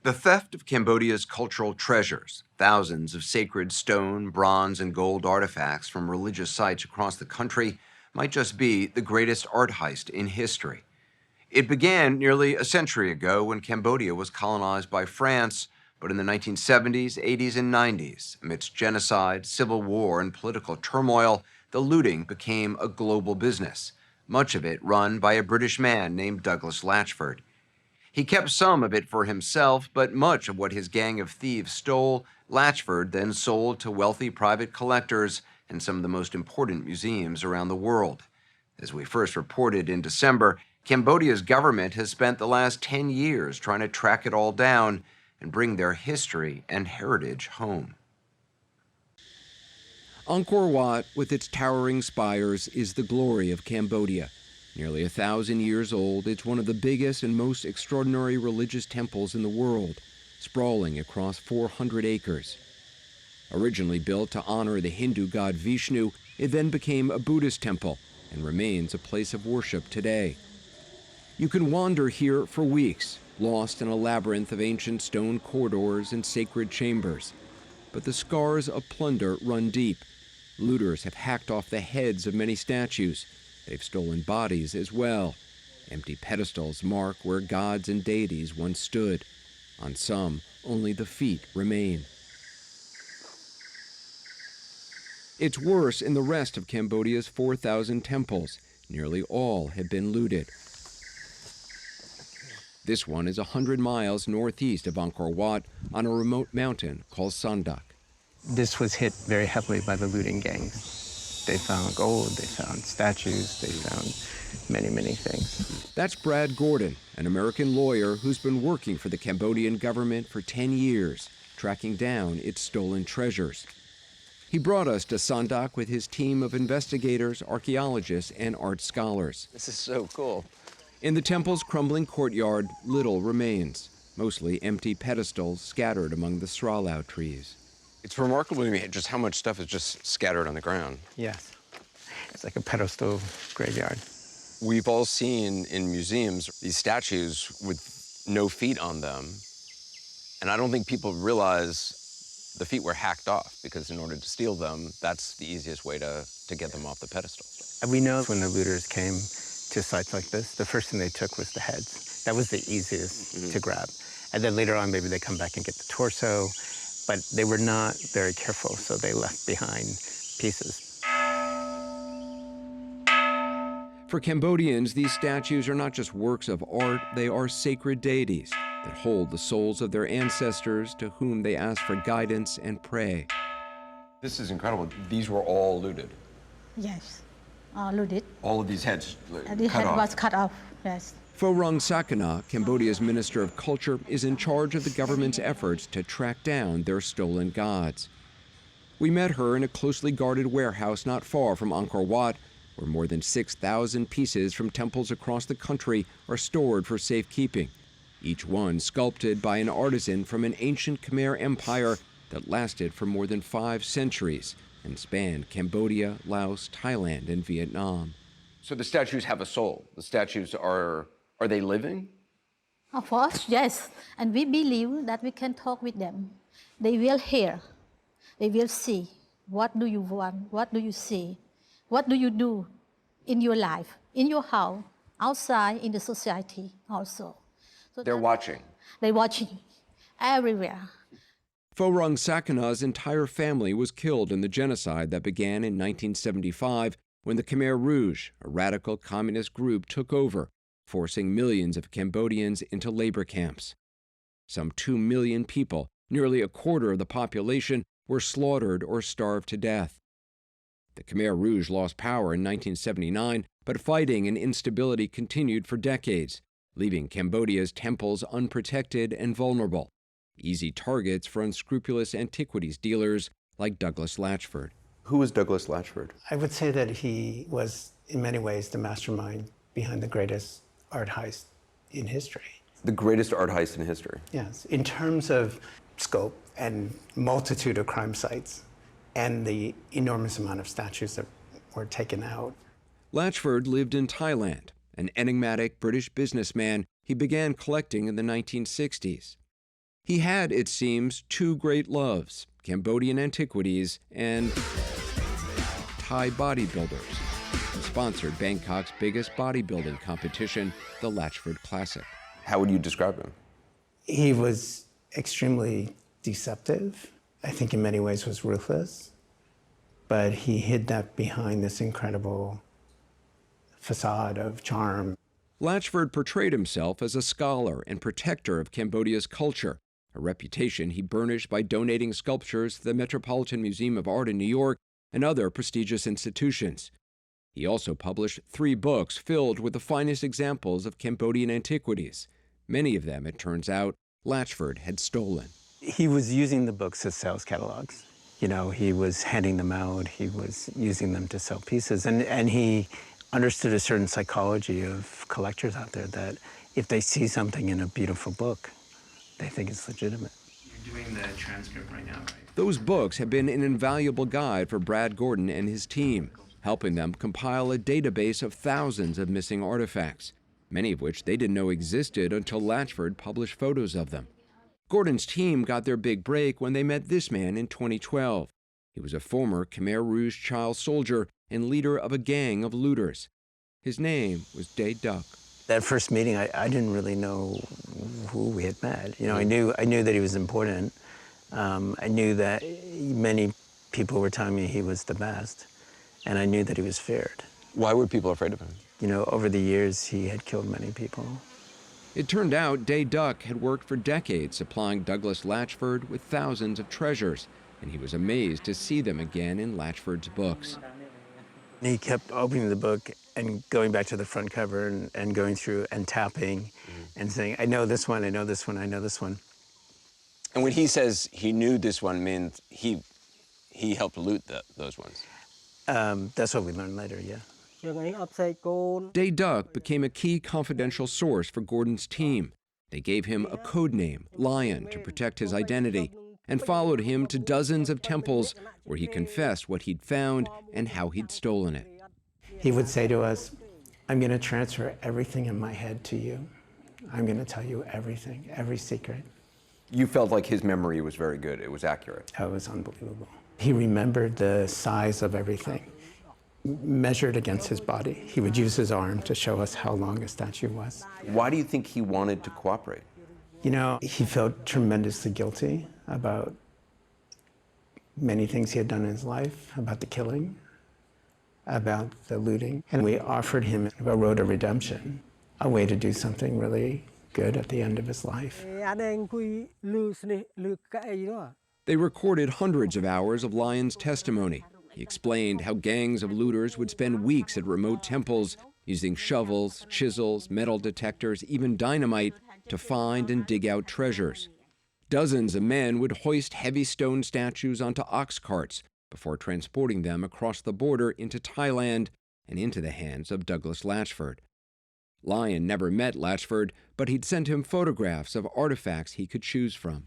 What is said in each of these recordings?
The theft of Cambodia's cultural treasures, thousands of sacred stone, bronze, and gold artifacts from religious sites across the country, might just be the greatest art heist in history. It began nearly a century ago when Cambodia was colonized by France, but in the 1970s, 80s, and 90s, amidst genocide, civil war, and political turmoil, the looting became a global business, much of it run by a British man named Douglas Latchford. He kept some of it for himself, but much of what his gang of thieves stole, Latchford then sold to wealthy private collectors and some of the most important museums around the world. As we first reported in December, Cambodia's government has spent the last 10 years trying to track it all down and bring their history and heritage home. Angkor Wat, with its towering spires, is the glory of Cambodia. Nearly 1,000 years old, it's one of the biggest and most extraordinary religious temples in the world, sprawling across 400 acres. Originally built to honor the Hindu god Vishnu, it then became a Buddhist temple and remains a place of worship today. You can wander here for weeks, lost in a labyrinth of ancient stone corridors and sacred chambers. But the scars of plunder run deep. Looters have hacked off the heads of many statues. They've stolen bodies as well. Empty pedestals mark where gods and deities once stood. On some, only the feet remain. It's worse in the rest of Cambodia's 4,000 temples. Nearly all have been looted. This one is 100 miles northeast of Angkor Wat on a remote mountain called Sandak. This was hit very heavily by the looting gangs. They found gold, they found statues, they found many things. That's Brad Gordon, an American lawyer who's been working for the Cambodian government for 10 years, tracking down its stolen treasures. He brought us to Sandak with his team of investigators, archaeologists, and art scholars. This is so cool. In the temple's crumbling courtyard, little remains, mostly empty pedestals scattered among the stralau trees. It's remarkable to me just how much stuff is just scattered on the ground. Yes, it's like a pedestal graveyard. We've all seen in museums these statues with no feet on them, and I don't think people realize the feet were hacked off, because in order to steal them, that's the easiest way to get them off the pedestal. And we know when the looters came to sites like this, the first thing they took was the heads. That was the easiest to grab. And then later on, maybe they come back and get the torso, but they were not very careful, so they left behind pieces. For Cambodians, these statues are not just works of art, they are sacred deities that hold the souls of their ancestors to whom they ask for guidance and pray. This is incredible. These were all looted. Yes, looted. All of these heads The head was cut off, yes. Phorong Sakana, Cambodia's Minister of Culture, is in charge of the government's efforts to track down their stolen gods. We met her in a closely guarded warehouse not far from Angkor Wat, where more than 6,000 pieces from temples across the country are stored for safekeeping, each one sculpted by an artisan from an ancient Khmer empire that lasted for more than 5 centuries and spanned Cambodia, Laos, Thailand, and Vietnam. So the statues have a soul. The statues are they living? Of course, yes. And we believe that we can talk with them. They will hear. They will see. What do you want? What do you see? What do you do in your life, in your house, outside, in the society also? So They're watching. They're watching everywhere. Phorong Sakana's entire family was killed in the genocide that began in 1975 when the Khmer Rouge, a radical communist group, took over, forcing millions of Cambodians into labor camps. Some 2 million people, nearly a quarter of the population, were slaughtered or starved to death. The Khmer Rouge lost power in 1979, but fighting and instability continued for decades, leaving Cambodia's temples unprotected and vulnerable, easy targets for unscrupulous antiquities dealers like Douglas Latchford. Who was Douglas Latchford? I would say that he was, in many ways, the mastermind behind the greatest art heist in history. The greatest art heist in history. Yes, in terms of scope and multitude of crime sites and the enormous amount of statues that were taken out. Latchford lived in Thailand. An enigmatic British businessman, he began collecting in the 1960s. He had, it seems, two great loves: Cambodian antiquities and Thai bodybuilders, who sponsored Bangkok's biggest bodybuilding competition, the Latchford Classic. How would you describe him? He was extremely deceptive. I think in many ways was ruthless, but he hid that behind this incredible facade of charm. Latchford portrayed himself as a scholar and protector of Cambodia's culture, a reputation he burnished by donating sculptures to the Metropolitan Museum of Art in New York and other prestigious institutions. He also published 3 books filled with the finest examples of Cambodian antiquities. Many of them, it turns out, Latchford had stolen. He was using the books as sales catalogs. You know, he was handing them out, he was using them to sell pieces, and he understood a certain psychology of collectors out there that if they see something in a beautiful book, they think it's legitimate. You're doing the transcript right now, right? Those books have been an invaluable guide for Brad Gordon and his team, helping them compile a database of thousands of missing artifacts, many of which they didn't know existed until Latchford published photos of them. Gordon's team got their big break when they met this man in 2012. He was a former Khmer Rouge child soldier and leader of a gang of looters. His name was Day Duck. That first meeting, I didn't really know who we had met. You know, I knew that he was important. I knew that many people were telling me he was the best, and I knew that he was feared. Why were people afraid of him? You know, over the years, he had killed many people. It turned out Day Duck had worked for decades supplying Douglas Latchford with thousands of treasures, and he was amazed to see them again in Latchford's books. He kept opening the book and going back to the front cover and going through and tapping and saying, I know this one, I know this one, I know this one. And when he says he knew this one, means he helped loot those ones? That's what we learned later, yeah. Day Duck became a key confidential source for Gordon's team. They gave him a code name, Lion, to protect his identity, and followed him to dozens of temples where he confessed what he'd found and how he'd stolen it. He would say to us, I'm going to transfer everything in my head to you. I'm going to tell you everything, every secret. You felt like his memory was very good. It was accurate. That was unbelievable. He remembered the size of everything, measured against his body. He would use his arm to show us how long a statue was. Why do you think he wanted to cooperate? You know, he felt tremendously guilty about many things he had done in his life, about the killing, about the looting. And we offered him a road of redemption, a way to do something really good at the end of his life. They recorded hundreds of hours of Lion's testimony. He explained how gangs of looters would spend weeks at remote temples using shovels, chisels, metal detectors, even dynamite to find and dig out treasures. Dozens of men would hoist heavy stone statues onto ox carts before transporting them across the border into Thailand and into the hands of Douglas Latchford. Lion never met Latchford, but he'd sent him photographs of artifacts he could choose from.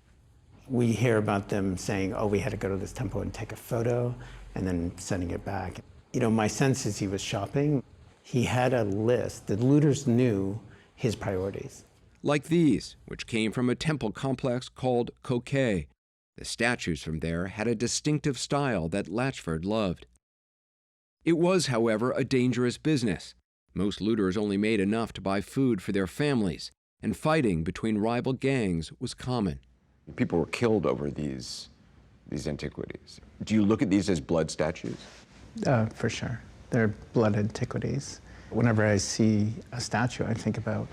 We hear about them saying, oh, we had to go to this temple and take a photo, and then sending it back. You know, my sense is he was shopping. He had a list. The looters knew his priorities. Like these, which came from a temple complex called Kokay. The statues from there had a distinctive style that Latchford loved. It was, however, a dangerous business. Most looters only made enough to buy food for their families, and fighting between rival gangs was common. People were killed over these antiquities. Do you look at these as blood statues? For sure. They're blood antiquities. Whenever I see a statue, I think about,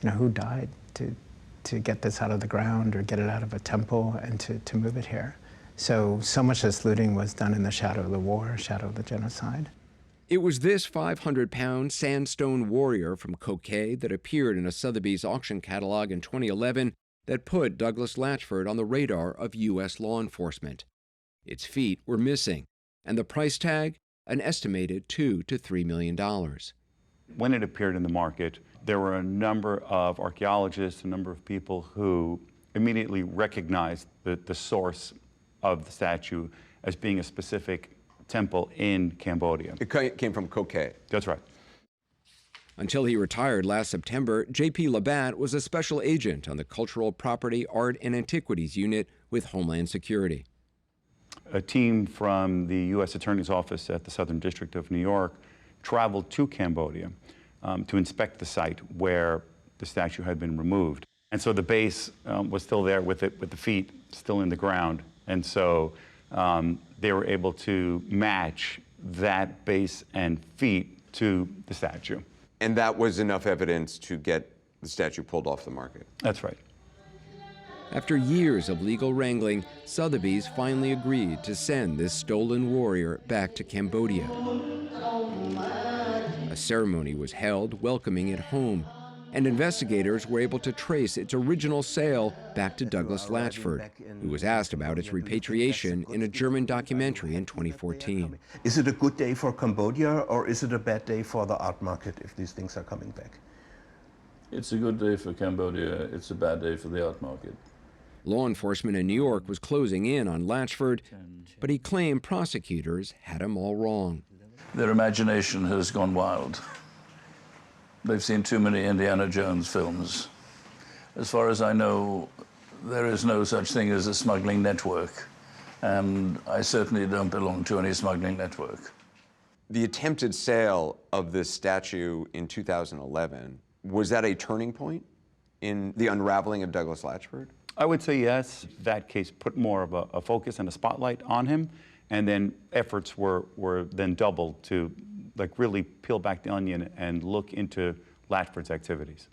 you know, who died to get this out of the ground or get it out of a temple and to move it here. So much of this looting was done in the shadow of the war, shadow of the genocide. It was this 500-pound sandstone warrior from Kokay that appeared in a Sotheby's auction catalog in 2011 that put Douglas Latchford on the radar of U.S. law enforcement. Its feet were missing, and the price tag, an estimated $2 to $3 million. When it appeared in the market, there were a number of archaeologists, a number of people who immediately recognized the source of the statue as being a specific temple in Cambodia. It came from Kokay. That's right. Until he retired last September, J.P. Labatt was a special agent on the Cultural Property, Art, and Antiquities Unit with Homeland Security. A team from the U.S. Attorney's Office at the Southern District of New York traveled to Cambodia to inspect the site where the statue had been removed. And so the base was still there with the feet still in the ground. And so they were able to match that base and feet to the statue. And that was enough evidence to get the statue pulled off the market. That's right. After years of legal wrangling, Sotheby's finally agreed to send this stolen warrior back to Cambodia. A ceremony was held welcoming it home, and investigators were able to trace its original sale back to Douglas Latchford, who was asked about its repatriation in a German documentary in 2014. Is it a good day for Cambodia, or is it a bad day for the art market if these things are coming back? It's a good day for Cambodia. It's a bad day for the art market. Law enforcement in New York was closing in on Latchford, but he claimed prosecutors had him all wrong. Their imagination has gone wild. They've seen too many Indiana Jones films. As far as I know, there is no such thing as a smuggling network, and I certainly don't belong to any smuggling network. The attempted sale of this statue in 2011, was that a turning point in the unraveling of Douglas Latchford? I would say yes. That case put more of a focus and a spotlight on him, and then efforts were then doubled to really peel back the onion and look into Latchford's activities.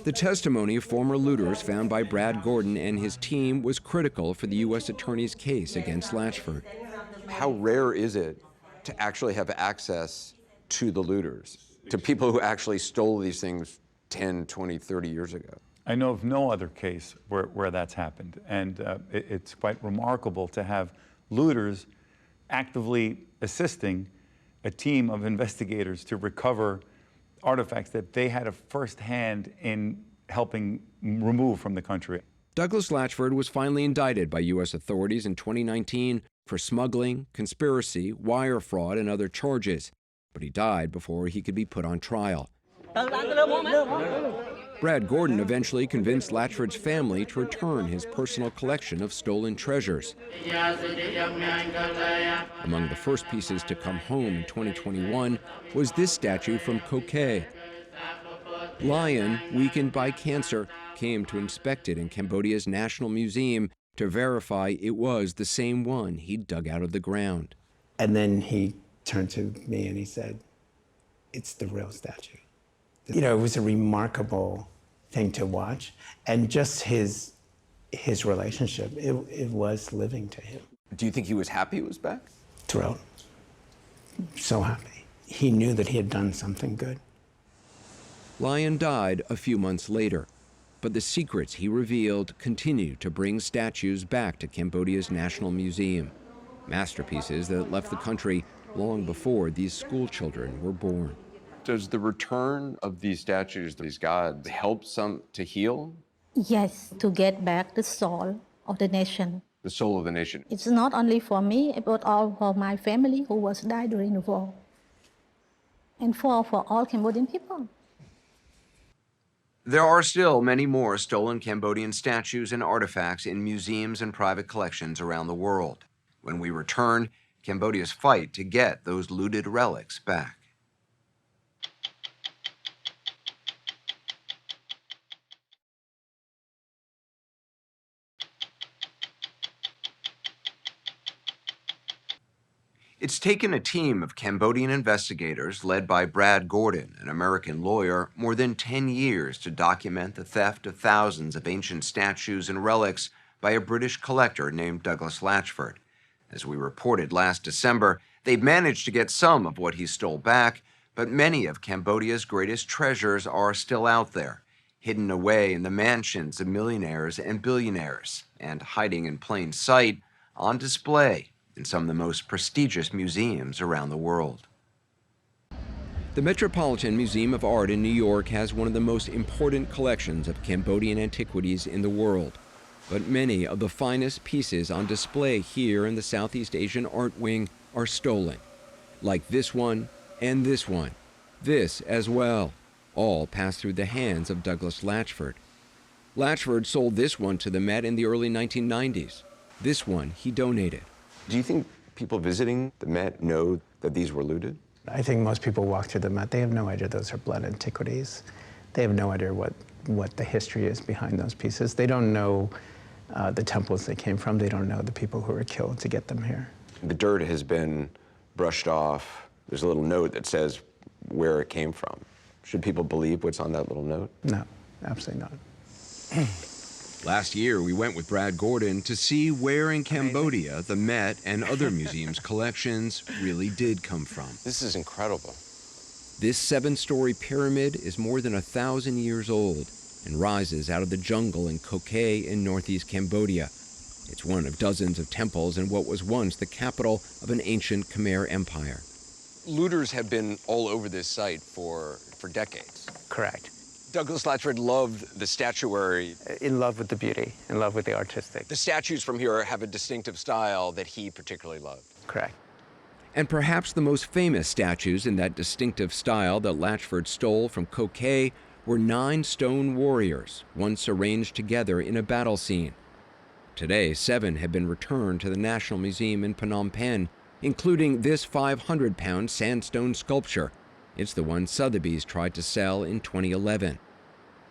The testimony of former looters found by Brad Gordon and his team was critical for the U.S. Attorney's case against Latchford. How rare is it to actually have access to the looters, to people who actually stole these things 10, 20, 30 years ago? I know of no other case where that's happened, and it's quite remarkable to have looters actively assisting a team of investigators to recover artifacts that they had a first hand in helping remove from the country. Douglas Latchford was finally indicted by U.S. authorities in 2019 for smuggling, conspiracy, wire fraud, and other charges, but he died before he could be put on trial. Brad Gordon eventually convinced Latchford's family to return his personal collection of stolen treasures. Among the first pieces to come home in 2021 was this statue from Kokay. Lion, weakened by cancer, came to inspect it in Cambodia's National Museum to verify it was the same one he'd dug out of the ground. And then he turned to me and he said, "It's the real statue." You know, it was a remarkable thing to watch, and just his relationship, it was living to him. Do you think he was happy it was back? Thrilled. So happy. He knew that he had done something good. Lion died a few months later, but the secrets he revealed continue to bring statues back to Cambodia's National Museum, masterpieces that left the country long before these school children were born. Does the return of these statues, these gods, help some to heal? Yes, to get back the soul of the nation. The soul of the nation. It's not only for me, but all for my family who was died during the war, and for all Cambodian people. There are still many more stolen Cambodian statues and artifacts in museums and private collections around the world. When we return, Cambodia's fight to get those looted relics back. It's taken a team of Cambodian investigators led by Brad Gordon, an American lawyer, more than 10 years to document the theft of thousands of ancient statues and relics by a British collector named Douglas Latchford. As we reported last December, they've managed to get some of what he stole back, but many of Cambodia's greatest treasures are still out there, hidden away in the mansions of millionaires and billionaires, and hiding in plain sight on display in some of the most prestigious museums around the world. The Metropolitan Museum of Art in New York has one of the most important collections of Cambodian antiquities in the world. But many of the finest pieces on display here in the Southeast Asian Art Wing are stolen, like this one and this one. This as well, all passed through the hands of Douglas Latchford. Latchford sold this one to the Met in the early 1990s. This one he donated. Do you think people visiting the Met know that these were looted? I think most people walk through the Met, they have no idea those are blood antiquities. They have no idea what the history is behind those pieces. They don't know the temples they came from. They don't know the people who were killed to get them here. The dirt has been brushed off. There's a little note that says where it came from. Should people believe what's on that little note? No, absolutely not. Last year, we went with Brad Gordon to see where in Cambodia the Met and other museums' collections really did come from. This is incredible. This 7-story pyramid is more than 1,000 years old and rises out of the jungle in Ko Kay in northeast Cambodia. It's one of dozens of temples in what was once the capital of an ancient Khmer empire. Looters have been all over this site for decades. Correct. Douglas Latchford loved the statuary. In love with the beauty, in love with the artistic. The statues from here have a distinctive style that he particularly loved. Correct. And perhaps the most famous statues in that distinctive style that Latchford stole from Ko Kay were 9 stone warriors, once arranged together in a battle scene. Today, 7 have been returned to the National Museum in Phnom Penh, including this 500-pound sandstone sculpture. It's the one Sotheby's tried to sell in 2011.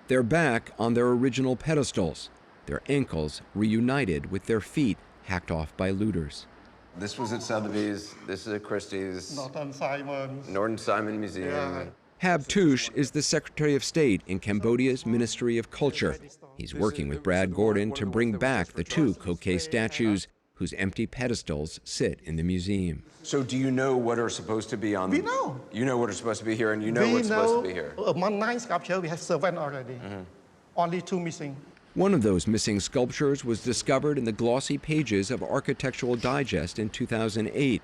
They're back on their original pedestals, their ankles reunited with their feet hacked off by looters. This was at Sotheby's, this is at Christie's, Norton Simon Museum. Yeah. Hab Touche is the Secretary of State in Cambodia's Ministry of Culture. He's working with Brad Gordon to bring back the 2 Ko Kay statues whose empty pedestals sit in the museum. So do you know what are supposed to be on? We know. You know what are supposed to be here, and you know what's supposed to be here. Among 9 sculptures, we have 7 already. Only 2 missing. One of those missing sculptures was discovered in the glossy pages of Architectural Digest in 2008.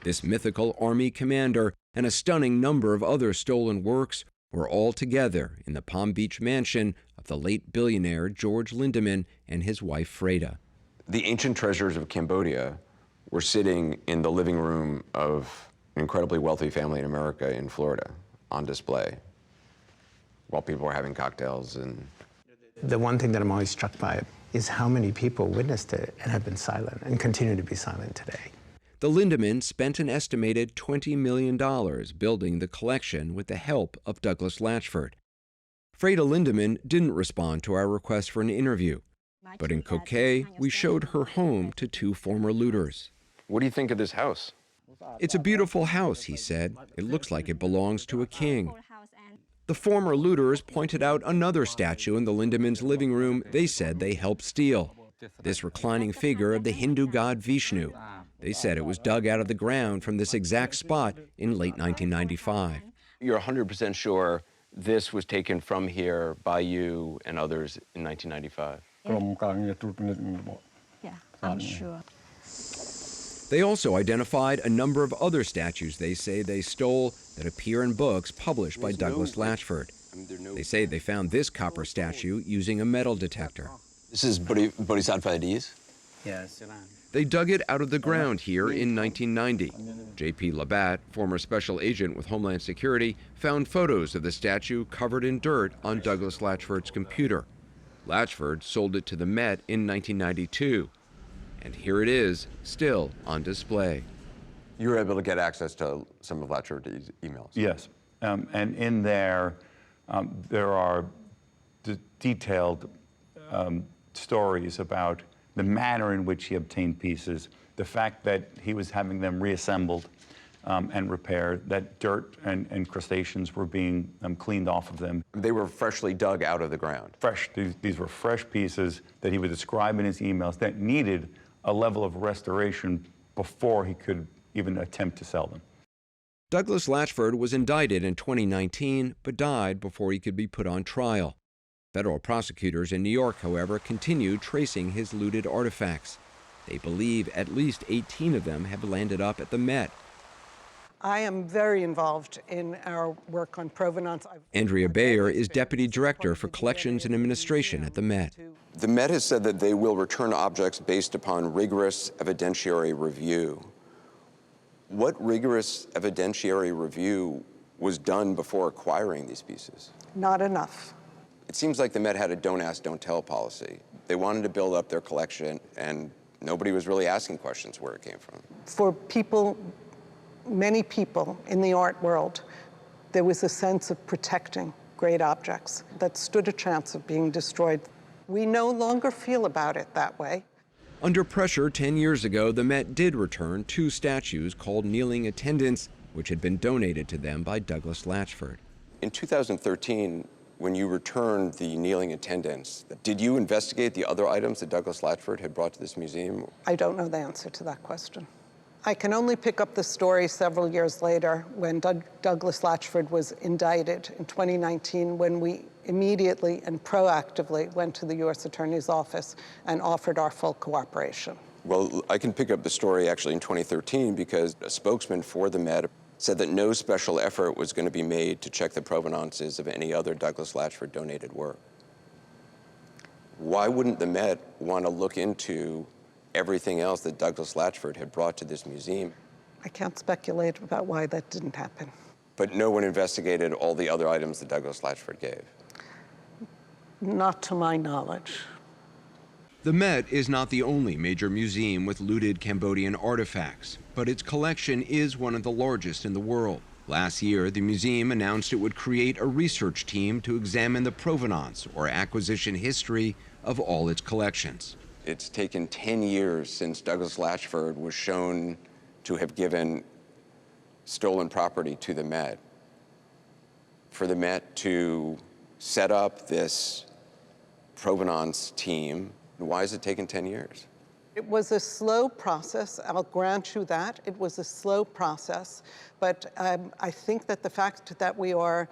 This mythical army commander and a stunning number of other stolen works were all together in the Palm Beach mansion of the late billionaire George Lindemann and his wife Freda. The ancient treasures of Cambodia were sitting in the living room of an incredibly wealthy family in America in Florida on display while people were having cocktails. And the one thing that I'm always struck by is how many people witnessed it and have been silent and continue to be silent today. The Lindemann spent an estimated $20 million building the collection with the help of Douglas Latchford. Freda Lindemann didn't respond to our request for an interview, but in Ko Kay, we showed her home to 2 former looters. what do you think of this house? It's a beautiful house, he said. It looks like it belongs to a king. The former looters pointed out another statue in the Lindemann's living room they said they helped steal. This reclining figure of the Hindu god Vishnu. They said it was dug out of the ground from this exact spot in late 1995. You're 100% sure this was taken from here by you and others in 1995? Yeah, I'm sure. They also identified a number of other statues they say they stole that appear in books published by Douglas Latchford. They say they found this copper statue using a metal detector. This is Bodhisattva Thieves? Yes. They dug it out of the ground here in 1990. J.P. Labatt, former special agent with Homeland Security, found photos of the statue covered in dirt on Douglas Latchford's computer. Latchford sold it to the Met in 1992. And here it is, still on display. You were able to get access to some of Latchford's emails? Yes. And in there, there are detailed stories about the manner in which he obtained pieces, the fact that he was having them reassembled and repaired, that dirt and crustaceans were being cleaned off of them. They were freshly dug out of the ground? Fresh. These were fresh pieces that he would describe in his emails that needed a level of restoration before he could even attempt to sell them. Douglas Latchford was indicted in 2019, but died before he could be put on trial. Federal prosecutors in New York, however, continue tracing his looted artifacts. They believe at least 18 of them have landed up at the Met. I am very involved in our work on provenance. Andrea Bayer is Deputy Director for Collections and Administration at the Met. The Met has said that they will return objects based upon rigorous evidentiary review. What rigorous evidentiary review was done before acquiring these pieces? Not enough. It seems like the Met had a don't ask, don't tell policy. They wanted to build up their collection, and nobody was really asking questions where it came from. For people, many people in the art world, there was a sense of protecting great objects that stood a chance of being destroyed. We no longer feel about it that way. Under pressure 10 years ago, the Met did return 2 statues called kneeling attendants, which had been donated to them by Douglas Latchford. In 2013, when you returned the kneeling attendants, did you investigate the other items that Douglas Latchford had brought to this museum? I don't know the answer to that question. I can only pick up the story several years later when Douglas Latchford was indicted in 2019, when we immediately and proactively went to the U.S. Attorney's Office and offered our full cooperation. Well, I can pick up the story actually in 2013 because a spokesman for the Met said that no special effort was going to be made to check the provenances of any other Douglas Latchford donated work. Why wouldn't the Met want to look into everything else that Douglas Latchford had brought to this museum? I can't speculate about why that didn't happen. But no one investigated all the other items that Douglas Latchford gave? Not to my knowledge. The Met is not the only major museum with looted Cambodian artifacts, but its collection is one of the largest in the world. Last year, the museum announced it would create a research team to examine the provenance or acquisition history of all its collections. It's taken 10 years since Douglas Latchford was shown to have given stolen property to the Met. For the Met to set up this provenance team, why has it taken 10 years? It was a slow process, I'll grant you that. It was a slow process, but I think that the fact that we are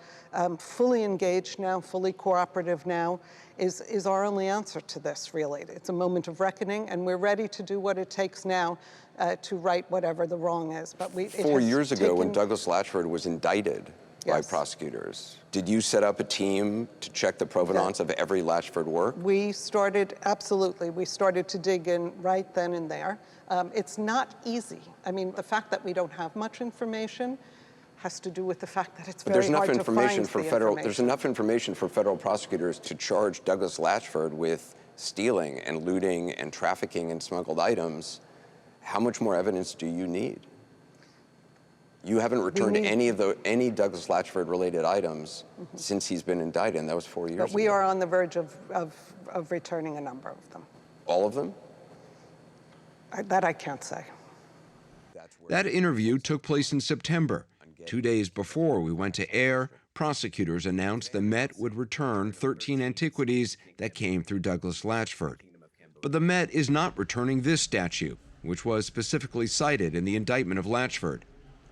fully engaged now, fully cooperative now, is our only answer to this, really. It's a moment of reckoning, and we're ready to do what it takes now to right whatever the wrong is. But 4 years ago, when Douglas Latchford was indicted by prosecutors, did you set up a team to check the provenance of every Latchford work? We started, absolutely. We started to dig in right then and there. It's not easy. I mean, the fact that we don't have much information has to do with the fact that it's very hard to find the information. There's enough information for federal prosecutors to charge Douglas Latchford with stealing and looting and trafficking and smuggled items. How much more evidence do you need? You haven't returned any Douglas Latchford related items since he's been indicted, and that was 4 years ago. But we are on the verge of returning a number of them. All of them? That I can't say. That interview took place in September. 2 days before we went to air, prosecutors announced the Met would return 13 antiquities that came through Douglas Latchford. But the Met is not returning this statue, which was specifically cited in the indictment of Latchford,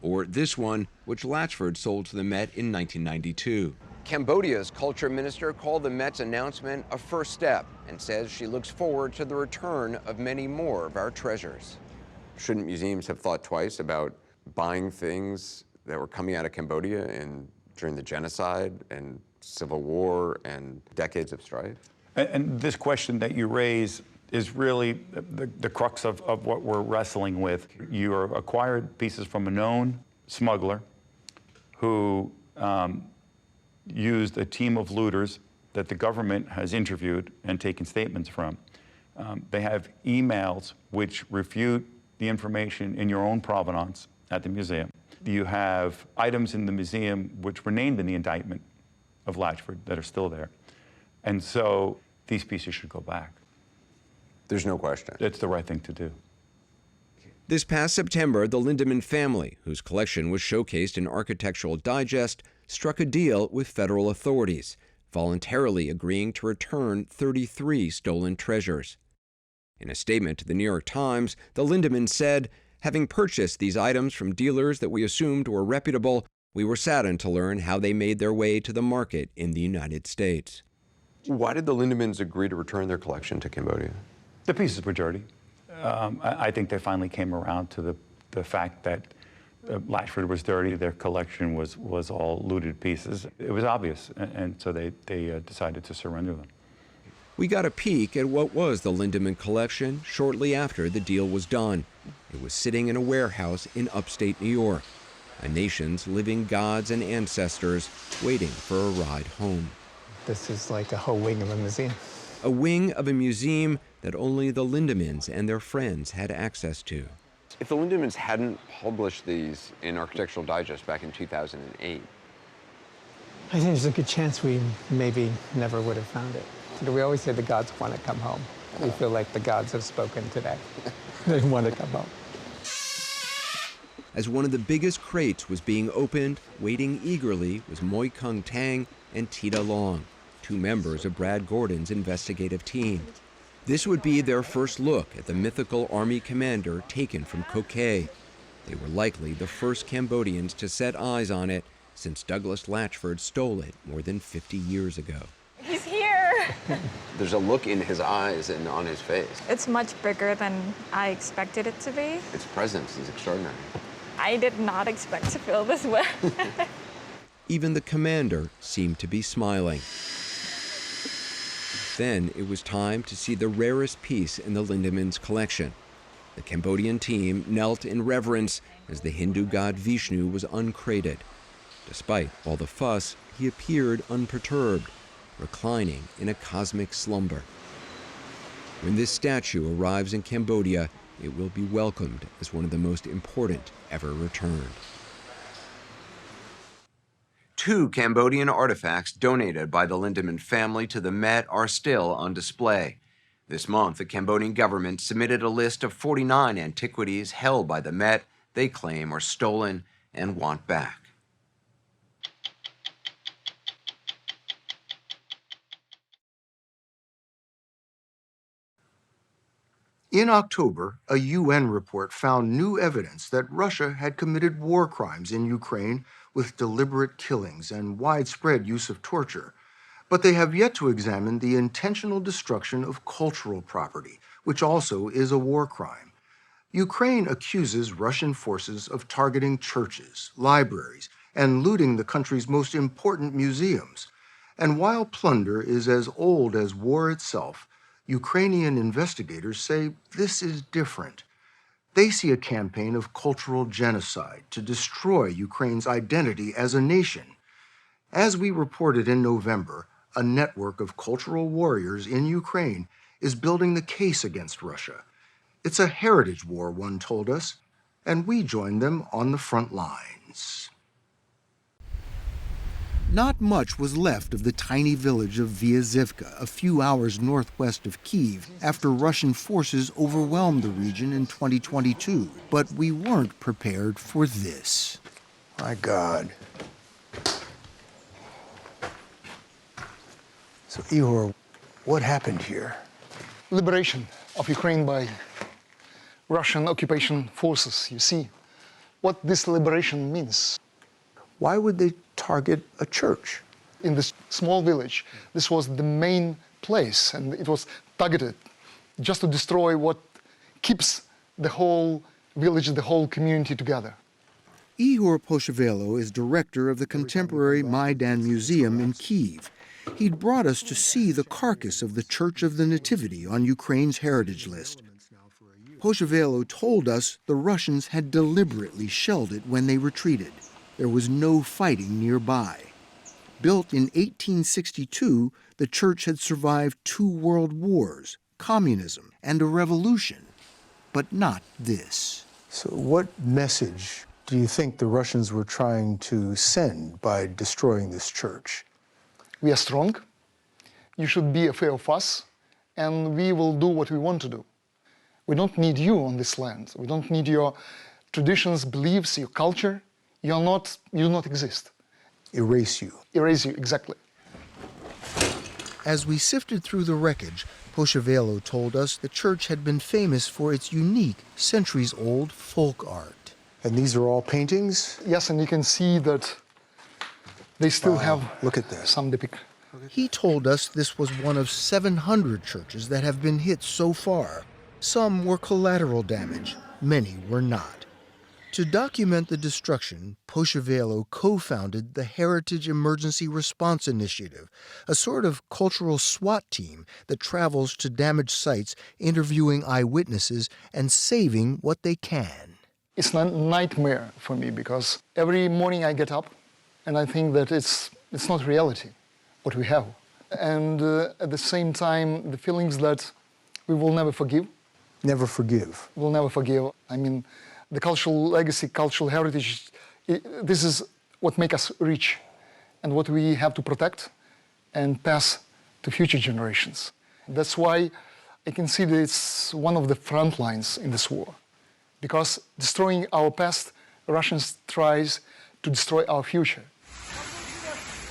or this one, which Latchford sold to the Met in 1992. Cambodia's culture minister called the Met's announcement a first step and says she looks forward to the return of many more of our treasures. Shouldn't museums have thought twice about buying things that were coming out of Cambodia during the genocide and civil war and decades of strife? And this question that you raise is really the crux of what we're wrestling with. You acquired pieces from a known smuggler who used a team of looters that the government has interviewed and taken statements from. They have emails which refute the information in your own provenance at the museum. You have items in the museum which were named in the indictment of Latchford that are still there. And so these pieces should go back. There's no question. It's the right thing to do. This past September, the Lindemann family, whose collection was showcased in Architectural Digest, struck a deal with federal authorities, voluntarily agreeing to return 33 stolen treasures. In a statement to the New York Times, the Lindemann said, "Having purchased these items from dealers that we assumed were reputable, we were saddened to learn how they made their way to the market in the United States." Why did the Lindemans agree to return their collection to Cambodia? The pieces were dirty. I think they finally came around to the fact that Latchford was dirty, their collection was all looted pieces. It was obvious, and so they decided to surrender them. We got a peek at what was the Lindemann collection shortly after the deal was done. It was sitting in a warehouse in upstate New York. a nation's living gods and ancestors waiting for a ride home. This is like a whole wing of a museum. A wing of a museum that only the Lindemans and their friends had access to. If the Lindemans hadn't published these in Architectural Digest back in 2008, I think there's a good chance we maybe never would have found it. We always say the gods want to come home. We feel like the gods have spoken today. They want to come home. As one of the biggest crates was being opened, waiting eagerly was Moi Kung Tang and Tita Long, two members of Brad Gordon's investigative team. This would be their first look at the mythical army commander taken from Ko Kay. They were likely the first Cambodians to set eyes on it since Douglas Latchford stole it more than 50 years ago. He's here! there's a look in his eyes and on his face. It's much bigger than I expected it to be. Its presence is extraordinary. I did not expect to feel this way. Even the commander seemed to be smiling. Then it was time to see the rarest piece in the Lindemans' collection. The Cambodian team knelt in reverence as the Hindu god Vishnu was uncrated. Despite all the fuss, he appeared unperturbed, reclining in a cosmic slumber. When this statue arrives in Cambodia, it will be welcomed as one of the most important ever returned. 2 Cambodian artifacts donated by the Lindemann family to the Met are still on display. This month, the Cambodian government submitted a list of 49 antiquities held by the Met they claim are stolen and want back. In October, a UN report found new evidence that Russia had committed war crimes in Ukraine with deliberate killings and widespread use of torture. But they have yet to examine the intentional destruction of cultural property, which also is a war crime. Ukraine accuses Russian forces of targeting churches, libraries, and looting the country's most important museums. And while plunder is as old as war itself, Ukrainian investigators say this is different. They see a campaign of cultural genocide to destroy Ukraine's identity as a nation. As we reported in November, a network of cultural warriors in Ukraine is building the case against Russia. It's a heritage war, one told us, and we joined them on the front lines. Not much was left of the tiny village of Vyazivka, a few hours northwest of Kyiv, after Russian forces overwhelmed the region in 2022. But we weren't prepared for this. My God. So, Ihor, what happened here? Liberation of Ukraine by Russian occupation forces, you see. What this liberation means. Why would they target a church? In this small village, this was the main place, and it was targeted just to destroy what keeps the whole village, the whole community together. Ihor Poshevelo is director of the Contemporary Maidan Museum in Kyiv. He'd brought us to see the carcass of the Church of the Nativity on Ukraine's heritage list. Poshevelo told us the Russians had deliberately shelled it when they retreated. There was no fighting nearby. Built in 1862, the church had survived 2 world wars, communism, and a revolution, but not this. So what message do you think the Russians were trying to send by destroying this church? We are strong. You should be afraid of us, and we will do what we want to do. We don't need you on this land. We don't need your traditions, beliefs, your culture. You do not exist. Erase you. Erase you, exactly. As we sifted through the wreckage, Poshevelo told us the church had been famous for its unique, centuries-old folk art. And these are all paintings? Yes, and you can see that they still have Look at this. some depict. He told us this was one of 700 churches that have been hit so far. Some were collateral damage, many were not. To document the destruction, Poshevelo co-founded the Heritage Emergency Response Initiative, a sort of cultural SWAT team that travels to damaged sites, interviewing eyewitnesses and saving what they can. It's a nightmare for me because every morning I get up and I think that it's not reality, what we have. And at the same time, the feelings that we will never forgive. Never forgive. We'll never forgive. I mean, the cultural legacy, cultural heritage, this is what makes us rich and what we have to protect and pass to future generations. That's why I consider it's one of the front lines in this war. Because destroying our past, Russians tries to destroy our future.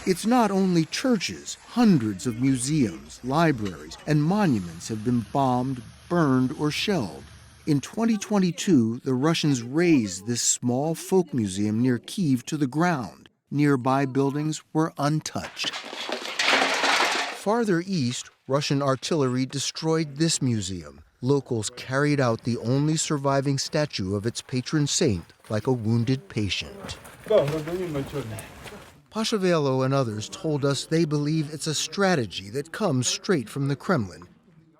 It's not only churches. Hundreds of museums, libraries, and monuments have been bombed, burned, or shelled. In 2022, the Russians razed this small folk museum near Kyiv to the ground. Nearby buildings were untouched. Farther east, Russian artillery destroyed this museum. Locals carried out the only surviving statue of its patron saint like a wounded patient. Pashavelo and others told us they believe it's a strategy that comes straight from the Kremlin.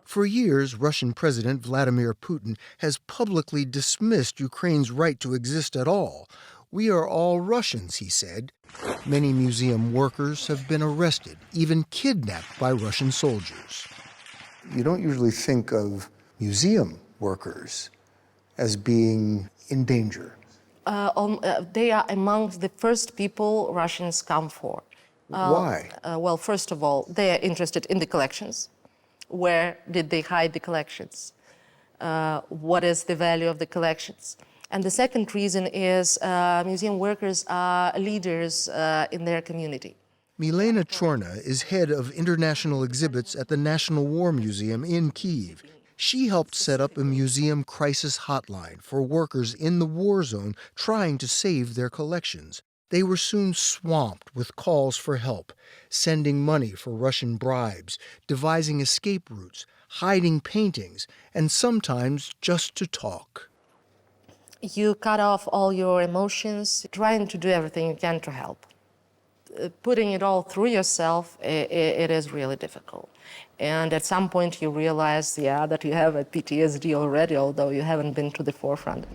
For years, Russian President Vladimir Putin has publicly dismissed Ukraine's right to exist at all. We are all Russians, he said. Many museum workers have been arrested, even kidnapped by Russian soldiers. You don't usually think of museum workers as being in danger. They are among the first people Russians come for. Why? Well, first of all, they are interested in the collections. Where did they hide the collections? What is the value of the collections? And the second reason is museum workers are leaders in their community. Milena Chorna is head of international exhibits at the National War Museum in Kyiv. She helped set up a museum crisis hotline for workers in the war zone trying to save their collections. They were soon swamped with calls for help, sending money for Russian bribes, devising escape routes, hiding paintings, and sometimes just to talk. You cut off all your emotions, trying to do everything you can to help. Putting it all through yourself, it is really difficult. And at some point you realize, that you have a PTSD already, although you haven't been to the forefront.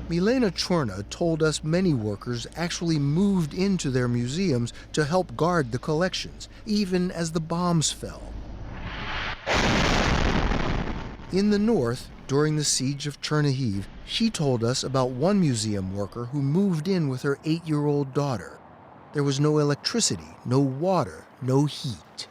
Milena Chorna told us many workers actually moved into their museums to help guard the collections, even as the bombs fell. In the north, during the siege of Chernihiv, she told us about one museum worker who moved in with her 8-year-old daughter. There was no electricity, no water, no heat.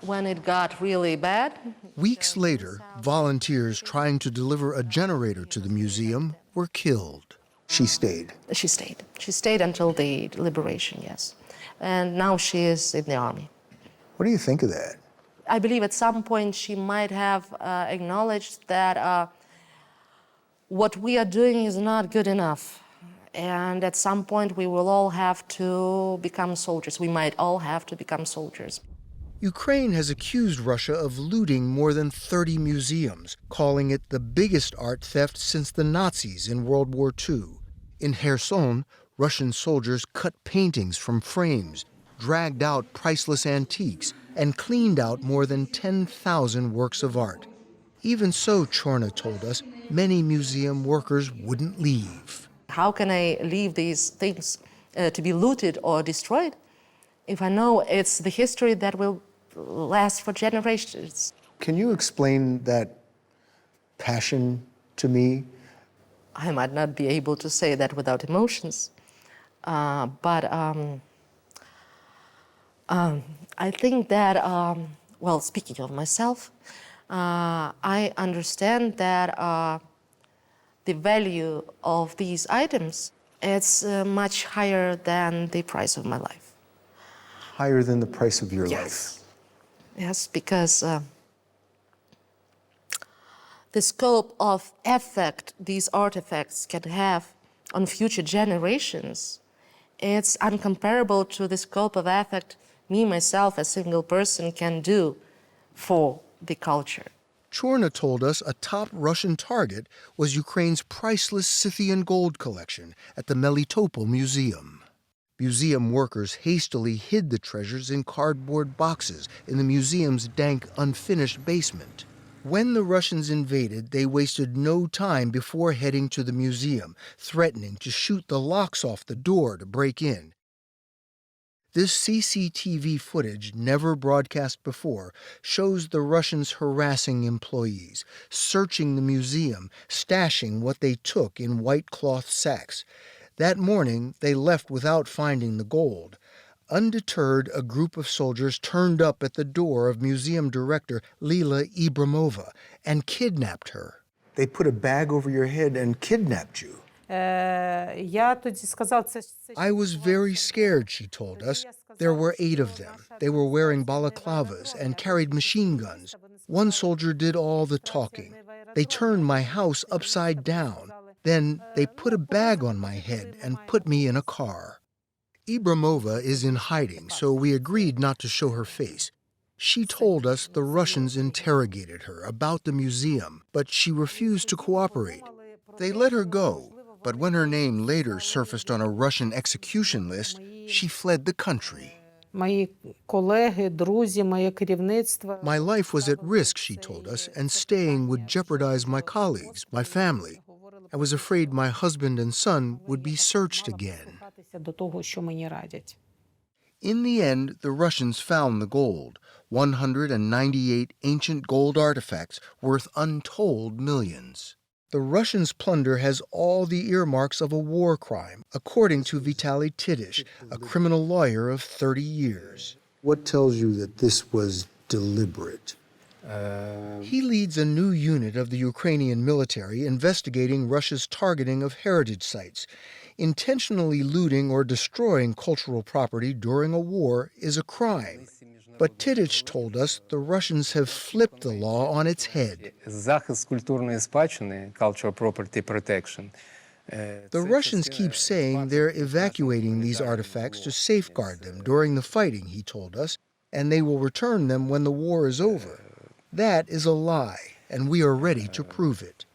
When it got really bad... Weeks later, volunteers trying to deliver a generator to the museum were killed. She stayed. She stayed. She stayed until the liberation, yes. And now she is in the army. What do you think of that? I believe at some point she might have acknowledged that what we are doing is not good enough. And at some point we will all have to become soldiers. We might all have to become soldiers. Ukraine has accused Russia of looting more than 30 museums, calling it the biggest art theft since the Nazis in World War II. In Kherson, Russian soldiers cut paintings from frames, dragged out priceless antiques, and cleaned out more than 10,000 works of art. Even so, Chorna told us, many museum workers wouldn't leave. How can I leave these things to be looted or destroyed if I know it's the history that will last for generations? Can you explain that passion to me? I might not be able to say that without emotions, but I think that, well, speaking of myself, I understand that the value of these items is much higher than the price of my life. Higher than the price of your Yes. life? Yes, because the scope of effect these artifacts can have on future generations, it's uncomparable to the scope of effect me, myself, a single person can do for the culture. Chorna told us a top Russian target was Ukraine's priceless Scythian gold collection at the Melitopol Museum. Museum workers hastily hid the treasures in cardboard boxes in the museum's dank, unfinished basement. When the Russians invaded, they wasted no time before heading to the museum, threatening to shoot the locks off the door to break in. This CCTV footage, never broadcast before, shows the Russians harassing employees, searching the museum, stashing what they took in white cloth sacks. That morning, they left without finding the gold. Undeterred, a group of soldiers turned up at the door of museum director Lila Ibramova and kidnapped her. They put a bag over your head and kidnapped you. I was very scared, she told us. There were 8 of them. They were wearing balaclavas and carried machine guns. One soldier did all the talking. They turned my house upside down. Then they put a bag on my head and put me in a car. Ibramova is in hiding, so we agreed not to show her face. She told us the Russians interrogated her about the museum, but she refused to cooperate. They let her go, but when her name later surfaced on a Russian execution list, she fled the country. My life was at risk, she told us, and staying would jeopardize my colleagues, my family. I was afraid my husband and son would be searched again. In the end, the Russians found the gold, 198 ancient gold artifacts worth untold millions. The Russians' plunder has all the earmarks of a war crime, according to Vitaly Tidish, a criminal lawyer of 30 years. What tells you that this was deliberate? He leads a new unit of the Ukrainian military investigating Russia's targeting of heritage sites. Intentionally looting or destroying cultural property during a war is a crime. But Tidic told us the Russians have flipped the law on its head. Cultural property protection. The Russians keep saying they're evacuating these artifacts to safeguard them during the fighting, he told us, and they will return them when the war is over. That is a lie, and we are ready to prove it.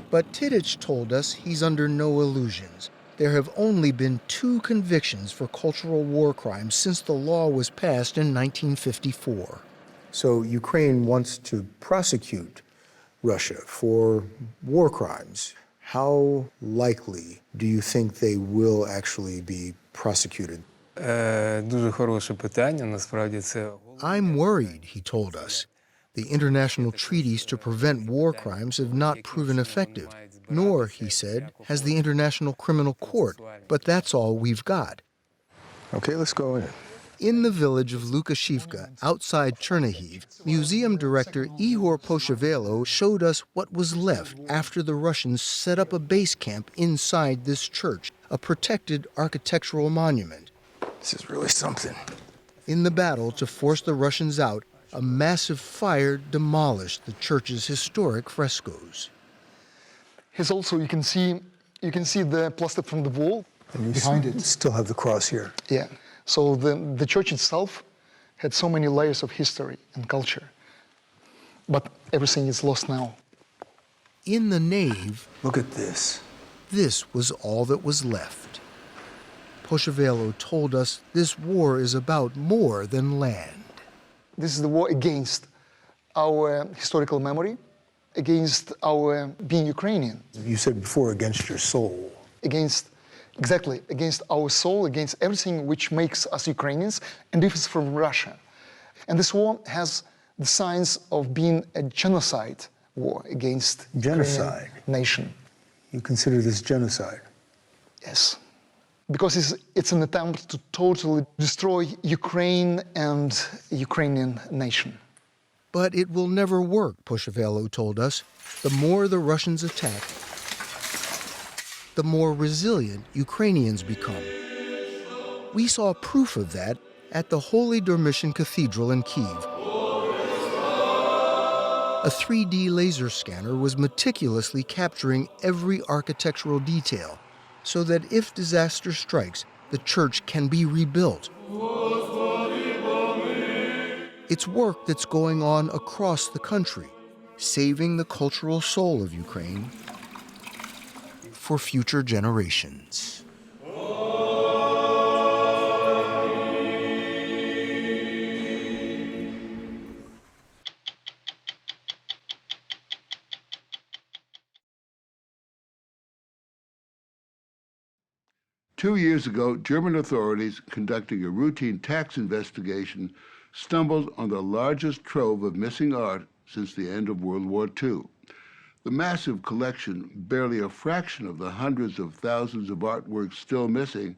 But Tidic told us he's under no illusions. There have only been 2 convictions for cultural war crimes since the law was passed in 1954. So Ukraine wants to prosecute Russia for war crimes. How likely do you think they will actually be prosecuted? I'm worried, he told us. The international treaties to prevent war crimes have not proven effective, nor, he said, has the International Criminal Court, but that's all we've got. Okay, let's go in. In the village of Lukashivka, outside Chernihiv, museum director Ihor Poshavelo showed us what was left after the Russians set up a base camp inside this church, a protected architectural monument. This is really something. In the battle to force the Russians out, a massive fire demolished the church's historic frescoes. Here's also, you can see the plaster from the wall. And you behind it. Still have the cross here. Yeah. So the church itself had so many layers of history and culture. But everything is lost now. In the nave, look at this. This was all that was left. Poshavelo told us this war is about more than land. This is the war against our historical memory, against our being Ukrainian. You said before, against your soul. Exactly, against our soul, against everything which makes us Ukrainians and differs from Russia. And this war has the signs of being a genocide war against genocide nation. You consider this genocide? Yes. Because it's an attempt to totally destroy Ukraine and Ukrainian nation. But it will never work, Poshavelo told us. The more the Russians attack, the more resilient Ukrainians become. We saw proof of that at the Holy Dormition Cathedral in Kyiv. A 3D laser scanner was meticulously capturing every architectural detail, so that if disaster strikes, the church can be rebuilt. It's work that's going on across the country, saving the cultural soul of Ukraine for future generations. 2 years ago, German authorities conducting a routine tax investigation stumbled on the largest trove of missing art since the end of World War II. The massive collection, barely a fraction of the hundreds of thousands of artworks still missing,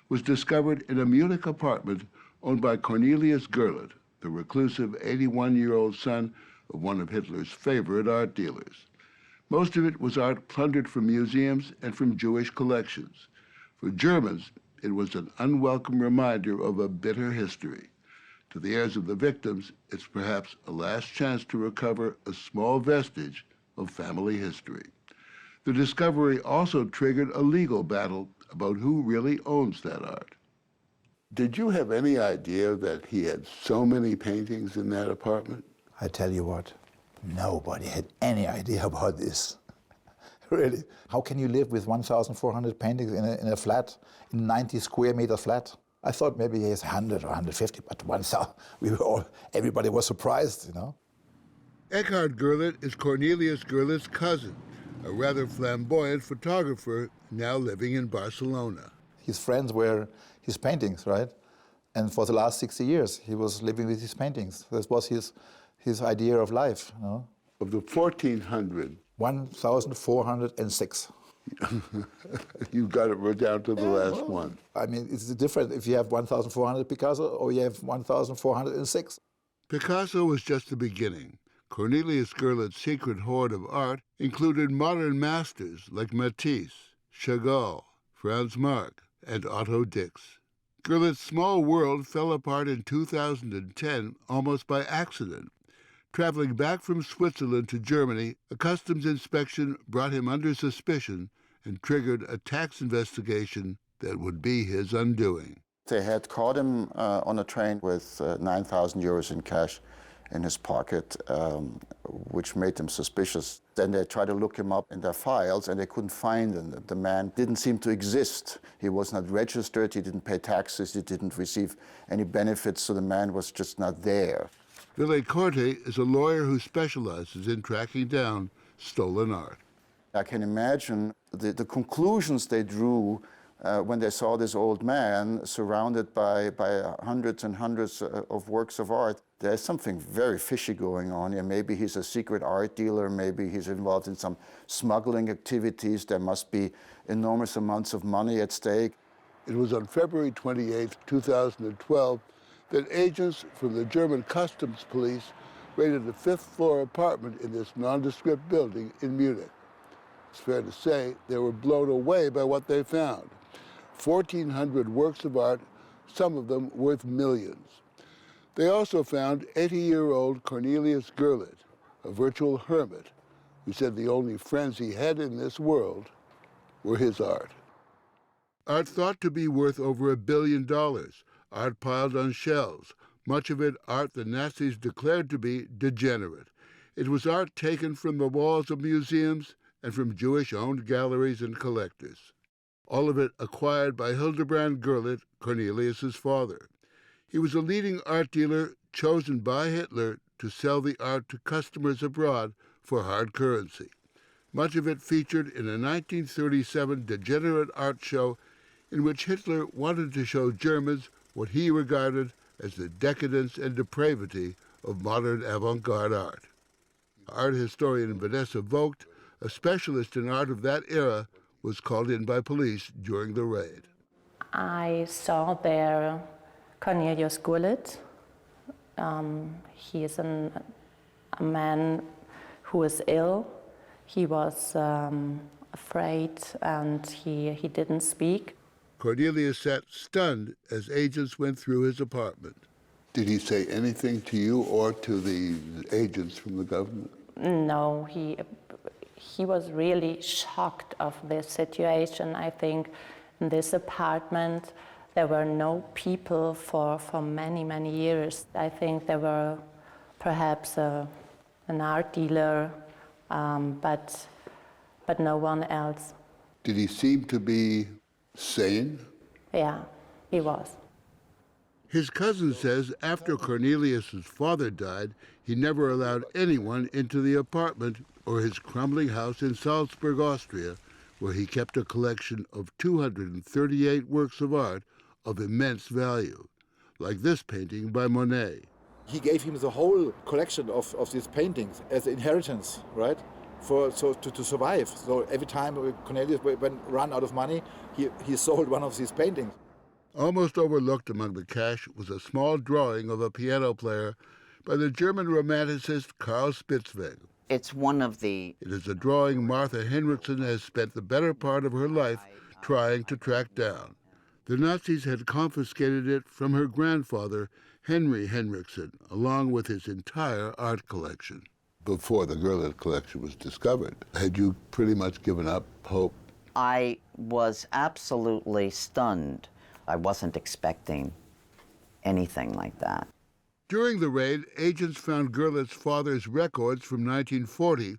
was discovered in a Munich apartment owned by Cornelius Gurlitt, the reclusive 81-year-old son of one of Hitler's favorite art dealers. Most of it was art plundered from museums and from Jewish collections. For Germans, it was an unwelcome reminder of a bitter history. To the heirs of the victims, it's perhaps a last chance to recover a small vestige of family history. The discovery also triggered a legal battle about who really owns that art. Did you have any idea that he had so many paintings in that apartment? I tell you what, nobody had any idea about this. Really. How can you live with 1,400 paintings in a flat, in a 90 square meter flat? I thought maybe he has 100 or 150, but 1,000, everybody was surprised, you know. Eckhard Gurlitt is Cornelius Gurlitt's cousin, a rather flamboyant photographer now living in Barcelona. His friends were his paintings, right? And for the last 60 years, he was living with his paintings. That was his idea of life, you know. Of the 1,400? 1,406. You got it down to the last one. I mean, it's different if you have 1,400 Picasso or you have 1,406. Picasso was just the beginning. Cornelius Gurlitt's secret hoard of art included modern masters like Matisse, Chagall, Franz Marc, and Otto Dix. Gurlitt's small world fell apart in 2010 almost by accident. Traveling back from Switzerland to Germany, a customs inspection brought him under suspicion and triggered a tax investigation that would be his undoing. They had caught him on a train with 9,000 euros in cash in his pocket, which made them suspicious. Then they tried to look him up in their files, and they couldn't find him. The man didn't seem to exist. He was not registered, he didn't pay taxes, he didn't receive any benefits, so the man was just not there. Ville Corte is a lawyer who specializes in tracking down stolen art. I can imagine the conclusions they drew when they saw this old man surrounded by hundreds and hundreds of works of art. There's something very fishy going on here. Maybe he's a secret art dealer, maybe he's involved in some smuggling activities. There must be enormous amounts of money at stake. It was on February 28, 2012, that agents from the German customs police raided a fifth-floor apartment in this nondescript building in Munich. It's fair to say they were blown away by what they found. 1,400 works of art, some of them worth millions. They also found 80-year-old Cornelius Gurlitt, a virtual hermit, who said the only friends he had in this world were his art. Art thought to be worth over $1 billion, art piled on shelves, much of it art the Nazis declared to be degenerate. It was art taken from the walls of museums and from Jewish-owned galleries and collectors. All of it acquired by Hildebrand Gurlitt, Cornelius's father. He was a leading art dealer chosen by Hitler to sell the art to customers abroad for hard currency. Much of it featured in a 1937 degenerate art show in which Hitler wanted to show Germans what he regarded as the decadence and depravity of modern avant-garde art. Art historian Vanessa Vogt, a specialist in art of that era, was called in by police during the raid. I saw there Cornelius Gurlitt. He is a man who is ill. He was afraid and he didn't speak. Cornelius sat stunned as agents went through his apartment. Did he say anything to you or to the agents from the government? No, he was really shocked of this situation. I think in this apartment there were no people for many, many years. I think there were perhaps an art dealer, but no one else. Did he seem to be sane? Yeah, he was. His cousin says after Cornelius's father died, he never allowed anyone into the apartment or his crumbling house in Salzburg, Austria, where he kept a collection of 238 works of art of immense value, like this painting by Monet. He gave him the whole collection of these paintings as inheritance, right? To survive. So every time Cornelius ran out of money, he sold one of these paintings. Almost overlooked among the cash was a small drawing of a piano player by the German romanticist Karl Spitzweg. It's one of the... It is a drawing Martha Henriksen has spent the better part of her life trying to track down. The Nazis had confiscated it from her grandfather, Henry Henriksen, along with his entire art collection. Before the Gurlitt collection was discovered, had you pretty much given up hope? I was absolutely stunned. I wasn't expecting anything like that. During the raid, agents found Gurlitt's father's records from 1940,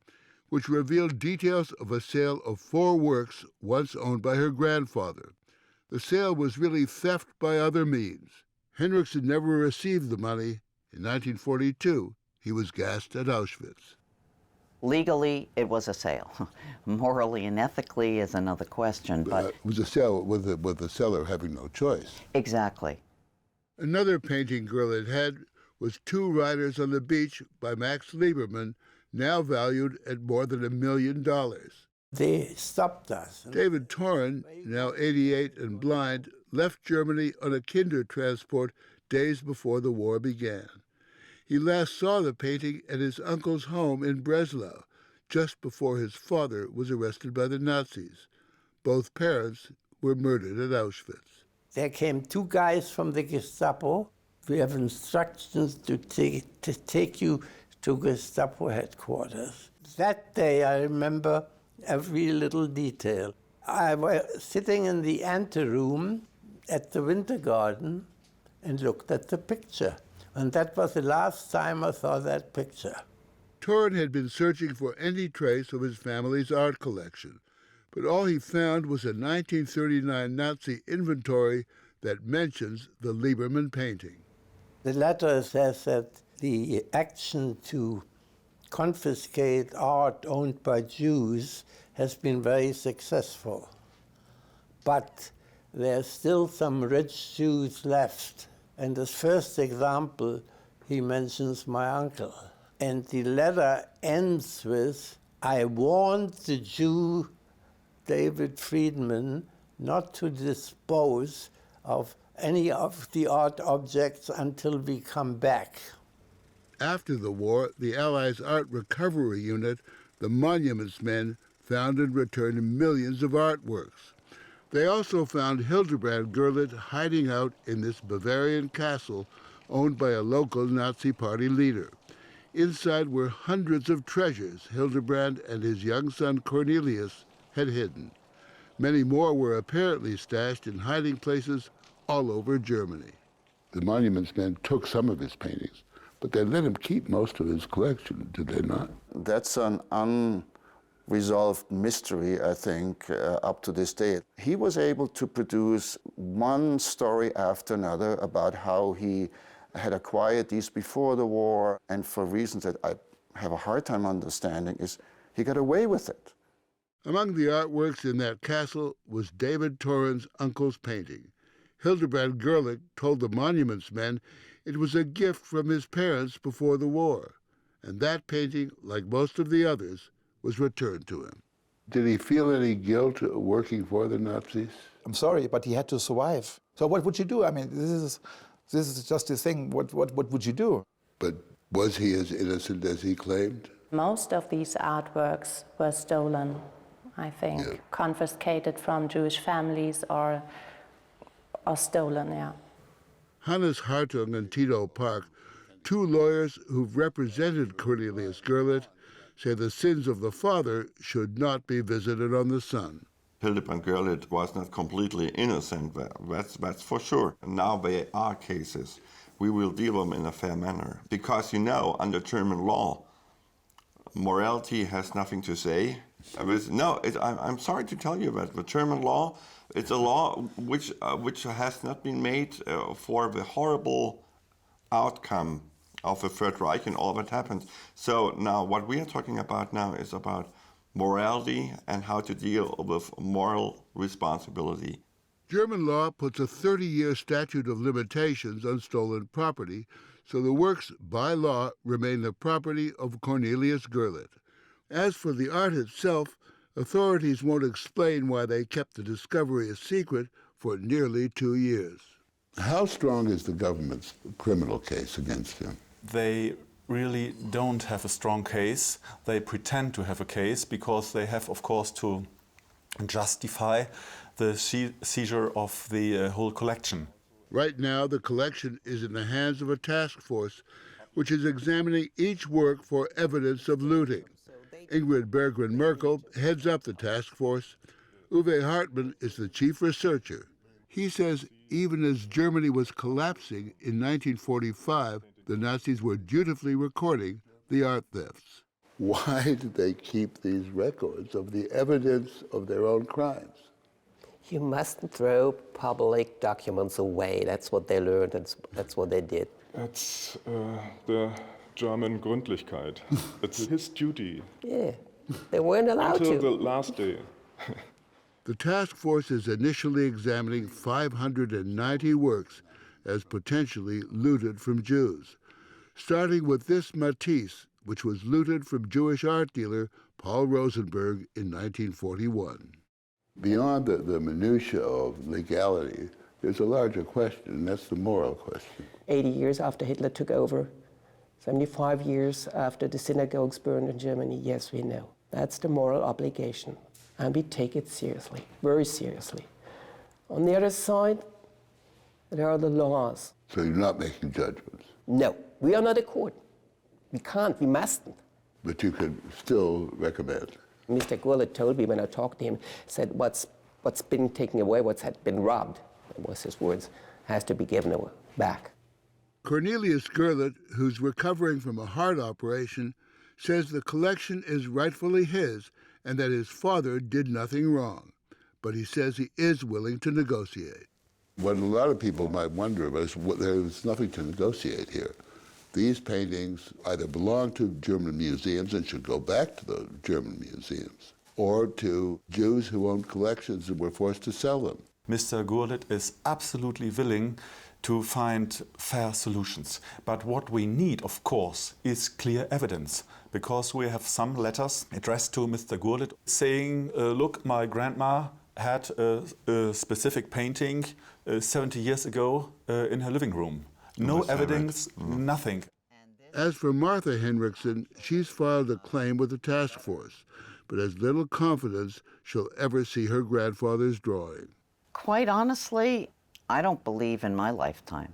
which revealed details of a sale of 4 works once owned by her grandfather. The sale was really theft by other means. Henriksen never received the money. In 1942, he was gassed at Auschwitz. Legally, it was a sale. Morally and ethically is another question, but... it was a sale with the seller having no choice. Exactly. Another painting Gurlitt had was 2 Riders on the Beach by Max Liebermann, now valued at more than $1 million. They stopped us. David Toren, now 88 and blind, left Germany on a Kinder transport days before the war began. He last saw the painting at his uncle's home in Breslau, just before his father was arrested by the Nazis. Both parents were murdered at Auschwitz. There came 2 guys from the Gestapo. We have instructions to take you to Gestapo headquarters. That day, I remember every little detail. I was sitting in the anteroom at the Winter Garden and looked at the picture. And that was the last time I saw that picture. Toren had been searching for any trace of his family's art collection, but all he found was a 1939 Nazi inventory that mentions the Liebermann painting. The letter says that the action to confiscate art owned by Jews has been very successful. But there's still some rich Jews left. And as first example, he mentions my uncle. And the letter ends with, I warned the Jew, David Friedman, not to dispose of any of the art objects until we come back. After the war, the Allies' art recovery unit, the Monuments Men, found and returned millions of artworks. They also found Hildebrand Gurlitt hiding out in this Bavarian castle owned by a local Nazi party leader. Inside were hundreds of treasures Hildebrand and his young son Cornelius had hidden. Many more were apparently stashed in hiding places all over Germany. The Monuments Men took some of his paintings, but they let him keep most of his collection, did they not? That's an unresolved mystery, I think, up to this day. He was able to produce one story after another about how he had acquired these before the war, and for reasons that I have a hard time understanding, is he got away with it. Among the artworks in that castle was David Toren's uncle's painting. Hildebrand Gurlitt told the Monuments Men it was a gift from his parents before the war, and that painting, like most of the others, was returned to him. Did he feel any guilt working for the Nazis? I'm sorry, but he had to survive. So what would you do? I mean, this is just the thing. What would you do? But was he as innocent as he claimed? Most of these artworks were stolen, I think, confiscated from Jewish families or stolen, yeah. Hannes Hartung and Tito Park, 2 lawyers who've represented Cornelius Gurlitt, say the sins of the father should not be visited on the son. Hildebrand Gurlitt was not completely innocent, that's for sure. Now there are cases. We will deal with them in a fair manner. Because, you know, under German law, morality has nothing to say. I'm sorry to tell you that the German law, it's a law which has not been made for the horrible outcome of the Third Reich and all that happened. So now what we are talking about now is about morality and how to deal with moral responsibility. German law puts a 30-year statute of limitations on stolen property, so the works, by law, remain the property of Cornelius Gurlitt. As for the art itself, authorities won't explain why they kept the discovery a secret for nearly 2 years. How strong is the government's criminal case against him? They really don't have a strong case. They pretend to have a case because they have, of course, to justify the seizure of the whole collection. Right now, the collection is in the hands of a task force which is examining each work for evidence of looting. Ingrid Berggren-Merkel heads up the task force. Uwe Hartmann is the chief researcher. He says even as Germany was collapsing in 1945, the Nazis were dutifully recording the art thefts. Why did they keep these records of the evidence of their own crimes? You mustn't throw public documents away. That's what they learned, that's what they did. It's the German Gründlichkeit. It's his duty. Yeah, they weren't allowed Until to. the last day. The task force is initially examining 590 works as potentially looted from Jews, starting with this Matisse, which was looted from Jewish art dealer Paul Rosenberg in 1941. Beyond the minutiae of legality, there's a larger question, and that's the moral question. 80 years after Hitler took over, 75 years after the synagogues burned in Germany, yes, we know. That's the moral obligation, and we take it seriously, very seriously. On the other side, there are the laws. So you're not making judgments? No, we are not a court. We can't, we mustn't. But you could still recommend. Mr. Gurlitt told me when I talked to him, said what's been taken away, what's had been robbed, that was his words, has to be given back. Cornelius Gurlitt, who's recovering from a heart operation, says the collection is rightfully his and that his father did nothing wrong. But he says he is willing to negotiate. What a lot of people might wonder about is there's nothing to negotiate here. These paintings either belong to German museums and should go back to the German museums, or to Jews who owned collections and were forced to sell them. Mr. Gurlitt is absolutely willing to find fair solutions. But what we need, of course, is clear evidence, because we have some letters addressed to Mr. Gurlitt saying, look, my grandma had a specific painting 70 years ago in her living room. No evidence, nothing. As for Martha Henriksen, she's filed a claim with the task force, but has little confidence she'll ever see her grandfather's drawing. Quite honestly, I don't believe in my lifetime,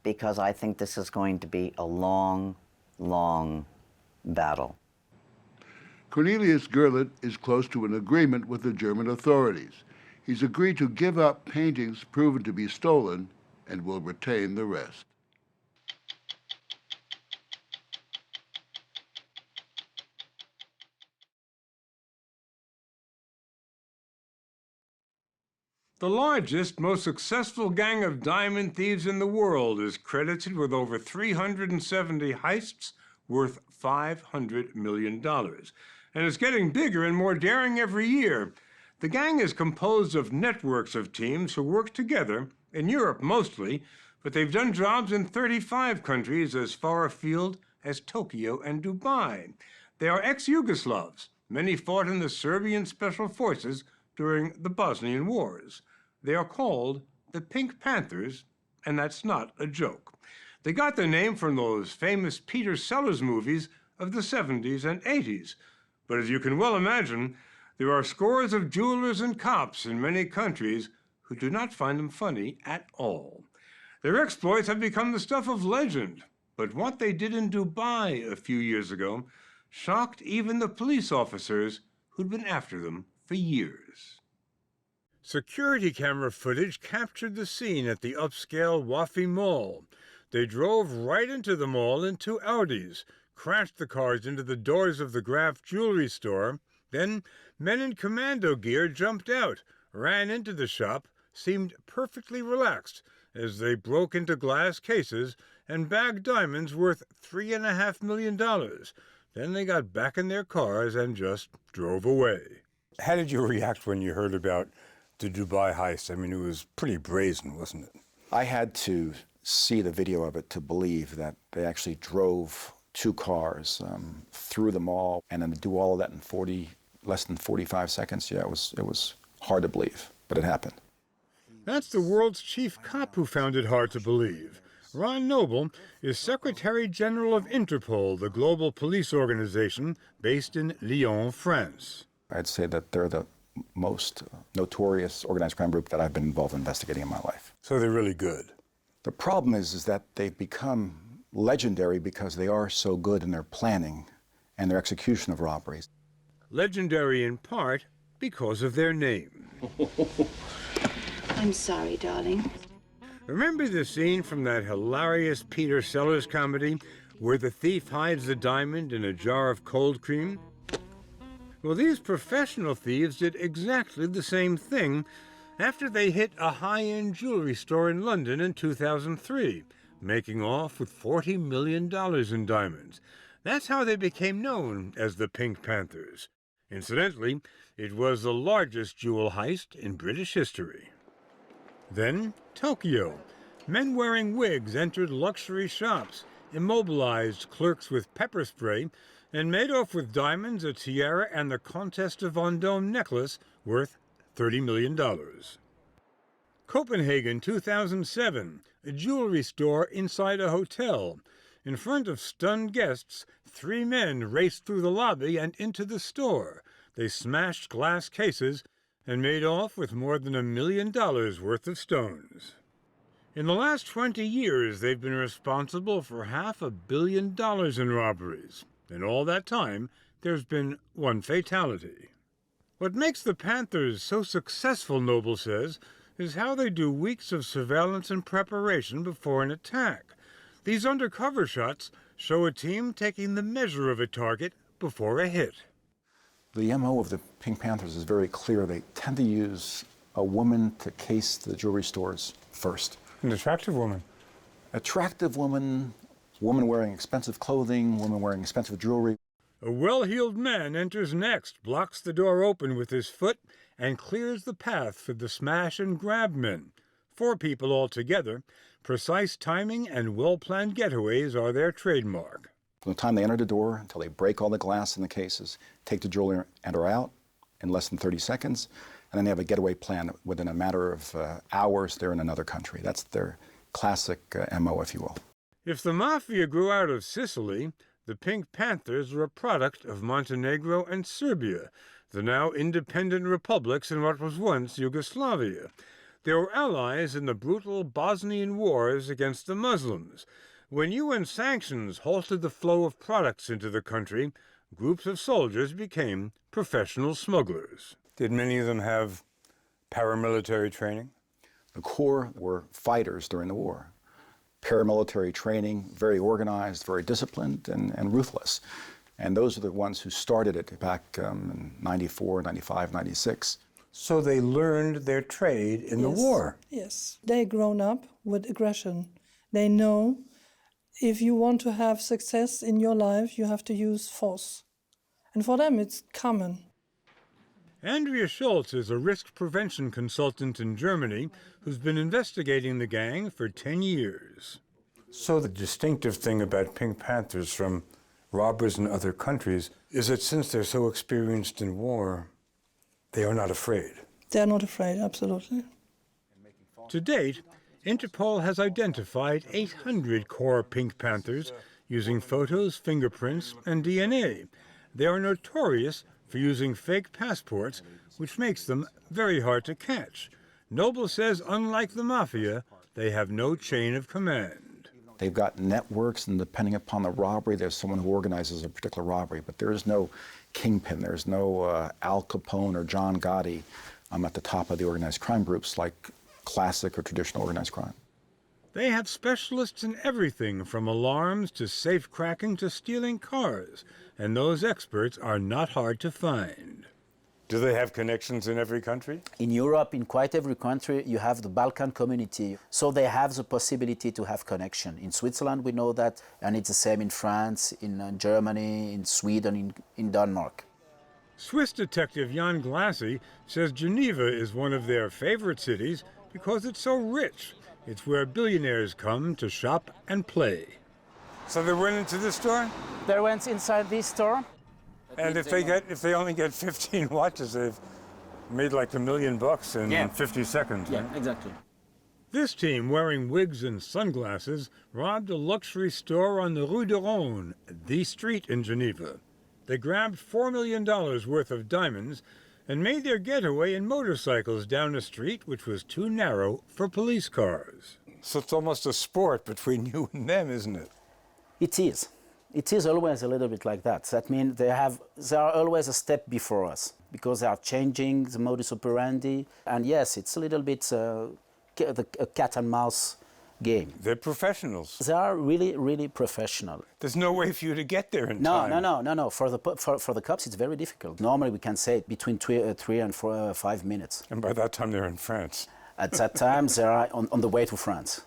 because I think this is going to be a long, long battle. Cornelius Gurlitt is close to an agreement with the German authorities. He's agreed to give up paintings proven to be stolen and will retain the rest. The largest, most successful gang of diamond thieves in the world is credited with over 370 heists worth $500 million. And it's getting bigger and more daring every year. The gang is composed of networks of teams who work together, in Europe mostly, but they've done jobs in 35 countries as far afield as Tokyo and Dubai. They are ex-Yugoslavs. Many fought in the Serbian Special Forces during the Bosnian Wars. They are called the Pink Panthers, and that's not a joke. They got their name from those famous Peter Sellers movies of the 70s and 80s. But as you can well imagine, there are scores of jewelers and cops in many countries who do not find them funny at all. Their exploits have become the stuff of legend, but what they did in Dubai a few years ago shocked even the police officers who'd been after them for years. Security camera footage captured the scene at the upscale Wafi Mall. They drove right into the mall in two Audis, crashed the cars into the doors of the Graf jewelry store. Then men in commando gear jumped out, ran into the shop, seemed perfectly relaxed as they broke into glass cases and bagged diamonds worth $3.5 million. Then they got back in their cars and just drove away. How did you react when you heard about the Dubai heist? I mean, it was pretty brazen, wasn't it? I had to see the video of it to believe that they actually drove 2 cars through the mall and then to do all of that in less than 45 seconds. Yeah, it was hard to believe, but it happened. That's the world's chief cop who found it hard to believe. Ron Noble is Secretary General of Interpol, the global police organization based in Lyon, France. I'd say that they're the most notorious organized crime group that I've been involved in investigating in my life. So they're really good. The problem is that they've become legendary because they are so good in their planning and their execution of robberies. Legendary in part because of their name. I'm sorry, darling. Remember the scene from that hilarious Peter Sellers comedy where the thief hides the diamond in a jar of cold cream? Well, these professional thieves did exactly the same thing after they hit a high-end jewelry store in London in 2003, making off with $40 million in diamonds. That's how they became known as the Pink Panthers. Incidentally, it was the largest jewel heist in British history. Then, Tokyo. Men wearing wigs entered luxury shops, immobilized clerks with pepper spray, and made off with diamonds, a tiara, and the Comtesse de Vendôme necklace worth $30 million. Copenhagen, 2007. A jewelry store inside a hotel. In front of stunned guests, 3 men raced through the lobby and into the store. They smashed glass cases and made off with more than $1 million worth of stones. In the last 20 years, they've been responsible for $500 million in robberies. In all that time, there's been 1 fatality. What makes the Panthers so successful, Noble says, is how they do weeks of surveillance and preparation before an attack. These undercover shots show a team taking the measure of a target before a hit. The MO of the Pink Panthers is very clear. They tend to use a woman to case the jewelry stores first. An attractive woman. Attractive woman, woman wearing expensive clothing, woman wearing expensive jewelry. A well-heeled man enters next, blocks the door open with his foot, and clears the path for the smash-and-grab men. 4 people altogether. Precise timing and well-planned getaways are their trademark. From the time they enter the door until they break all the glass in the cases, take the jewelry and are out in less than 30 seconds, and then they have a getaway plan. Within a matter of hours, they're in another country. That's their classic MO, if you will. If the Mafia grew out of Sicily, the Pink Panthers were a product of Montenegro and Serbia, the now independent republics in what was once Yugoslavia. They were allies in the brutal Bosnian wars against the Muslims. When UN sanctions halted the flow of products into the country, groups of soldiers became professional smugglers. Did many of them have paramilitary training? The Corps were fighters during the war. Paramilitary training, very organized, very disciplined, and ruthless. And those are the ones who started it back in 94, 95, 96. So they learned their trade in the war. Yes, they grown up with aggression. They know if you want to have success in your life, you have to use force. And for them, it's common. Andrea Schultz is a risk prevention consultant in Germany who's been investigating the gang for 10 years. So the distinctive thing about Pink Panthers from robbers in other countries is that since they're so experienced in war, they are not afraid. They're not afraid, absolutely. To date, Interpol has identified 800 core Pink Panthers using photos, fingerprints, and DNA. They are notorious for using fake passports, which makes them very hard to catch. Noble says, unlike the Mafia, they have no chain of command. They've got networks, and depending upon the robbery, there's someone who organizes a particular robbery, but there is no kingpin. There's no Al Capone or John Gotti at the top of the organized crime groups like classic or traditional organized crime. They have specialists in everything from alarms to safe cracking to stealing cars, and those experts are not hard to find. Do they have connections in every country? In Europe, in quite every country, you have the Balkan community. So they have the possibility to have connection. In Switzerland, we know that, and it's the same in France, in Germany, in Sweden, in Denmark. Swiss detective Jan Glassy says Geneva is one of their favorite cities because it's so rich. It's where billionaires come to shop and play. So they went into this store? They went inside this store. And if they only get 15 watches, they've made like $1 million in 50 seconds. Yeah, right? exactly. This team, wearing wigs and sunglasses, robbed a luxury store on the Rue de Rhône, the street in Geneva. They grabbed $4 million worth of diamonds and made their getaway in motorcycles down a street which was too narrow for police cars. So it's almost a sport between you and them, isn't it? It is. It is always a little bit like that. That means they are always a step before us because they are changing the modus operandi. And yes, it's a little bit a cat and mouse game. They're professionals. They are really, really professional. There's no way for you to get there in time. No. For the cops, it's very difficult. Normally, we can say between 3 and 5 minutes. And by that time, they're in France. At that time, they are on the way to France.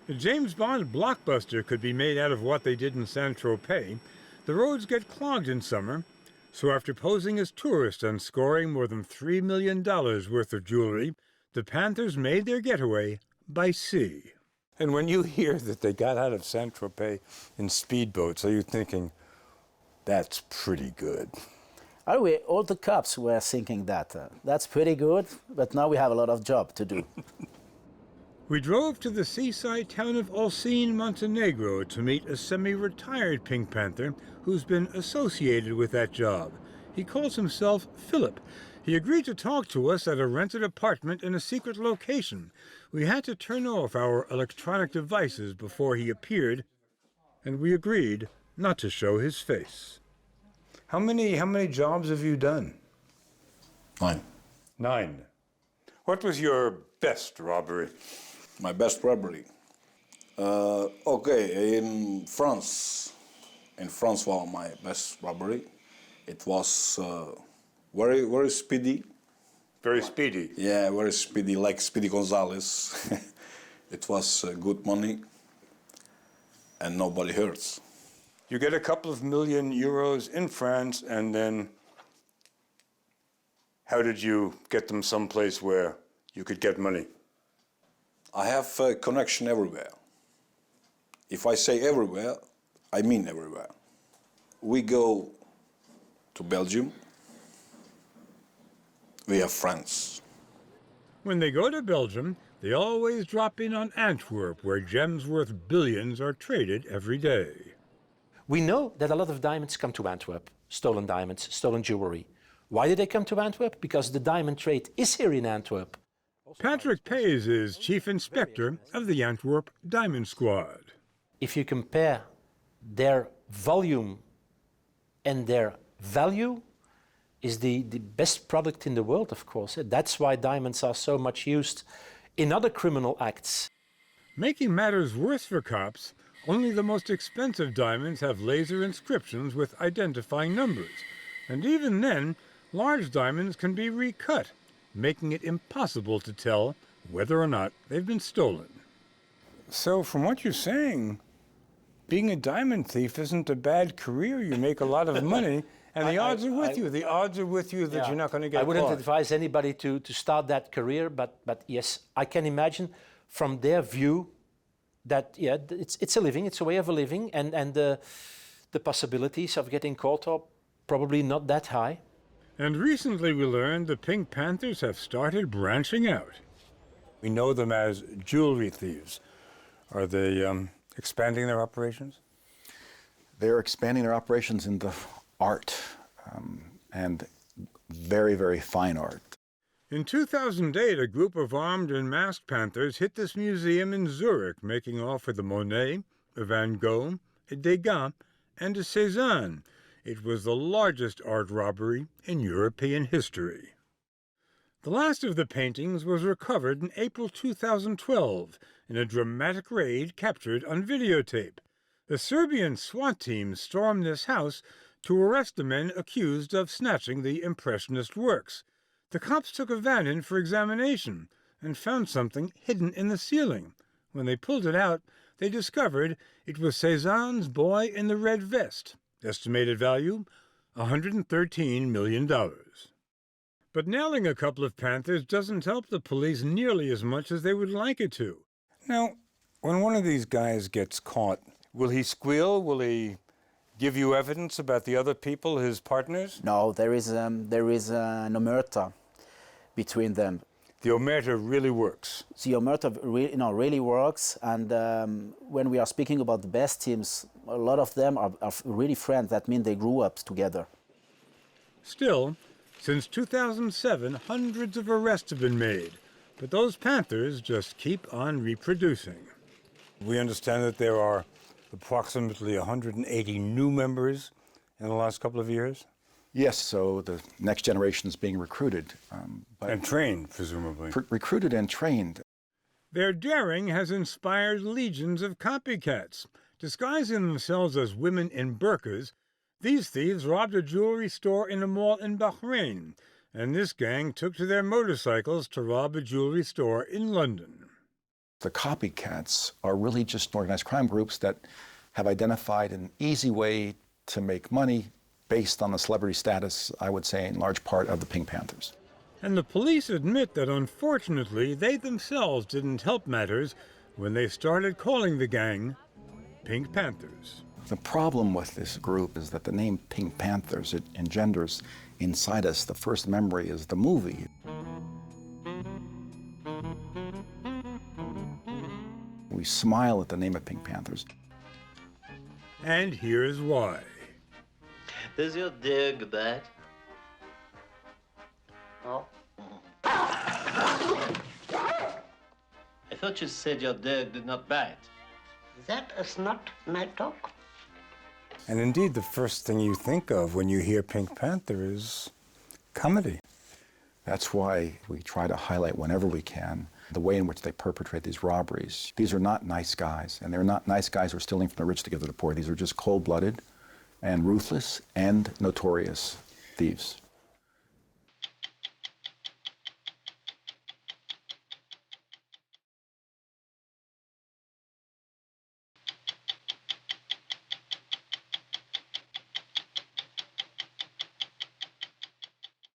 A James Bond blockbuster could be made out of what they did in Saint-Tropez. The roads get clogged in summer, so after posing as tourists and scoring more than $3 million worth of jewelry, the Panthers made their getaway by sea. And when you hear that they got out of Saint-Tropez in speedboats, are you thinking, that's pretty good? All the cops were thinking that. That's pretty good, but now we have a lot of job to do. We drove to the seaside town of Olsztyn, Montenegro to meet a semi-retired Pink Panther who's been associated with that job. He calls himself Philip. He agreed to talk to us at a rented apartment in a secret location. We had to turn off our electronic devices before he appeared, and we agreed not to show his face. How many jobs have you done? 9. 9. What was your best robbery? My best robbery? Okay, in France. In France was my best robbery. It was very, very speedy. Very speedy? Yeah, very speedy, like Speedy Gonzales. It was good money, and nobody hurts. You get a couple of million euros in France, and then how did you get them someplace where you could get money? I have a connection everywhere. If I say everywhere, I mean everywhere. We go to Belgium. We have France. When they go to Belgium, they always drop in on Antwerp, where gems worth billions are traded every day. We know that a lot of diamonds come to Antwerp, stolen diamonds, stolen jewelry. Why did they come to Antwerp? Because the diamond trade is here in Antwerp. Patrick Pays is chief inspector of the Antwerp Diamond Squad. If you compare their volume and their value, is the best product in the world, of course. That's why diamonds are so much used in other criminal acts. Making matters worse for cops, only the most expensive diamonds have laser inscriptions with identifying numbers. And even then, large diamonds can be recut, making it impossible to tell whether or not they've been stolen. So from what you're saying, being a diamond thief isn't a bad career. You make a lot of money, and the odds are with you. The odds are with you that you're not going to get caught. I wouldn't advise anybody to start that career, but yes, I can imagine from their view that, yeah, it's a living, it's a way of a living, and the possibilities of getting caught are probably not that high. And recently we learned the Pink Panthers have started branching out. We know them as jewelry thieves. Are they expanding their operations? They're expanding their operations into art, and very, very fine art. In 2008, a group of armed and masked panthers hit this museum in Zurich, making off with a Monet, a Van Gogh, a Degas, and a Cézanne. It was the largest art robbery in European history. The last of the paintings was recovered in April 2012 in a dramatic raid captured on videotape. The Serbian SWAT team stormed this house to arrest the men accused of snatching the Impressionist works. The cops took a van in for examination and found something hidden in the ceiling. When they pulled it out, they discovered it was Cézanne's Boy in the Red Vest. Estimated value, $113 million. But nailing a couple of Panthers doesn't help the police nearly as much as they would like it to. Now, when one of these guys gets caught, will he squeal? Will he give you evidence about the other people, his partners? No, there is an omerta between them. The omerta really works. The omerta really works, and when we are speaking about the best teams, a lot of them are really friends. That means they grew up together. Still, since 2007, hundreds of arrests have been made, but those Panthers just keep on reproducing. We understand that there are approximately 180 new members in the last couple of years? Yes, so the next generation is being recruited. And trained, presumably. Recruited and trained. Their daring has inspired legions of copycats. Disguising themselves as women in burqas, these thieves robbed a jewelry store in a mall in Bahrain, and this gang took to their motorcycles to rob a jewelry store in London. The copycats are really just organized crime groups that have identified an easy way to make money based on the celebrity status, I would say, in large part of the Pink Panthers. And the police admit that, unfortunately, they themselves didn't help matters when they started calling the gang Pink Panthers. The problem with this group is that the name Pink Panthers, it engenders inside us, the first memory is the movie. We smile at the name of Pink Panthers. And here's why. Does your dog bite? Oh. I thought you said your dog did not bite. That is not my dog. And indeed, the first thing you think of when you hear Pink Panther is comedy. That's why we try to highlight whenever we can the way in which they perpetrate these robberies. These are not nice guys, and they're not nice guys who are stealing from the rich to give to the poor. These are just cold-blooded and ruthless and notorious thieves.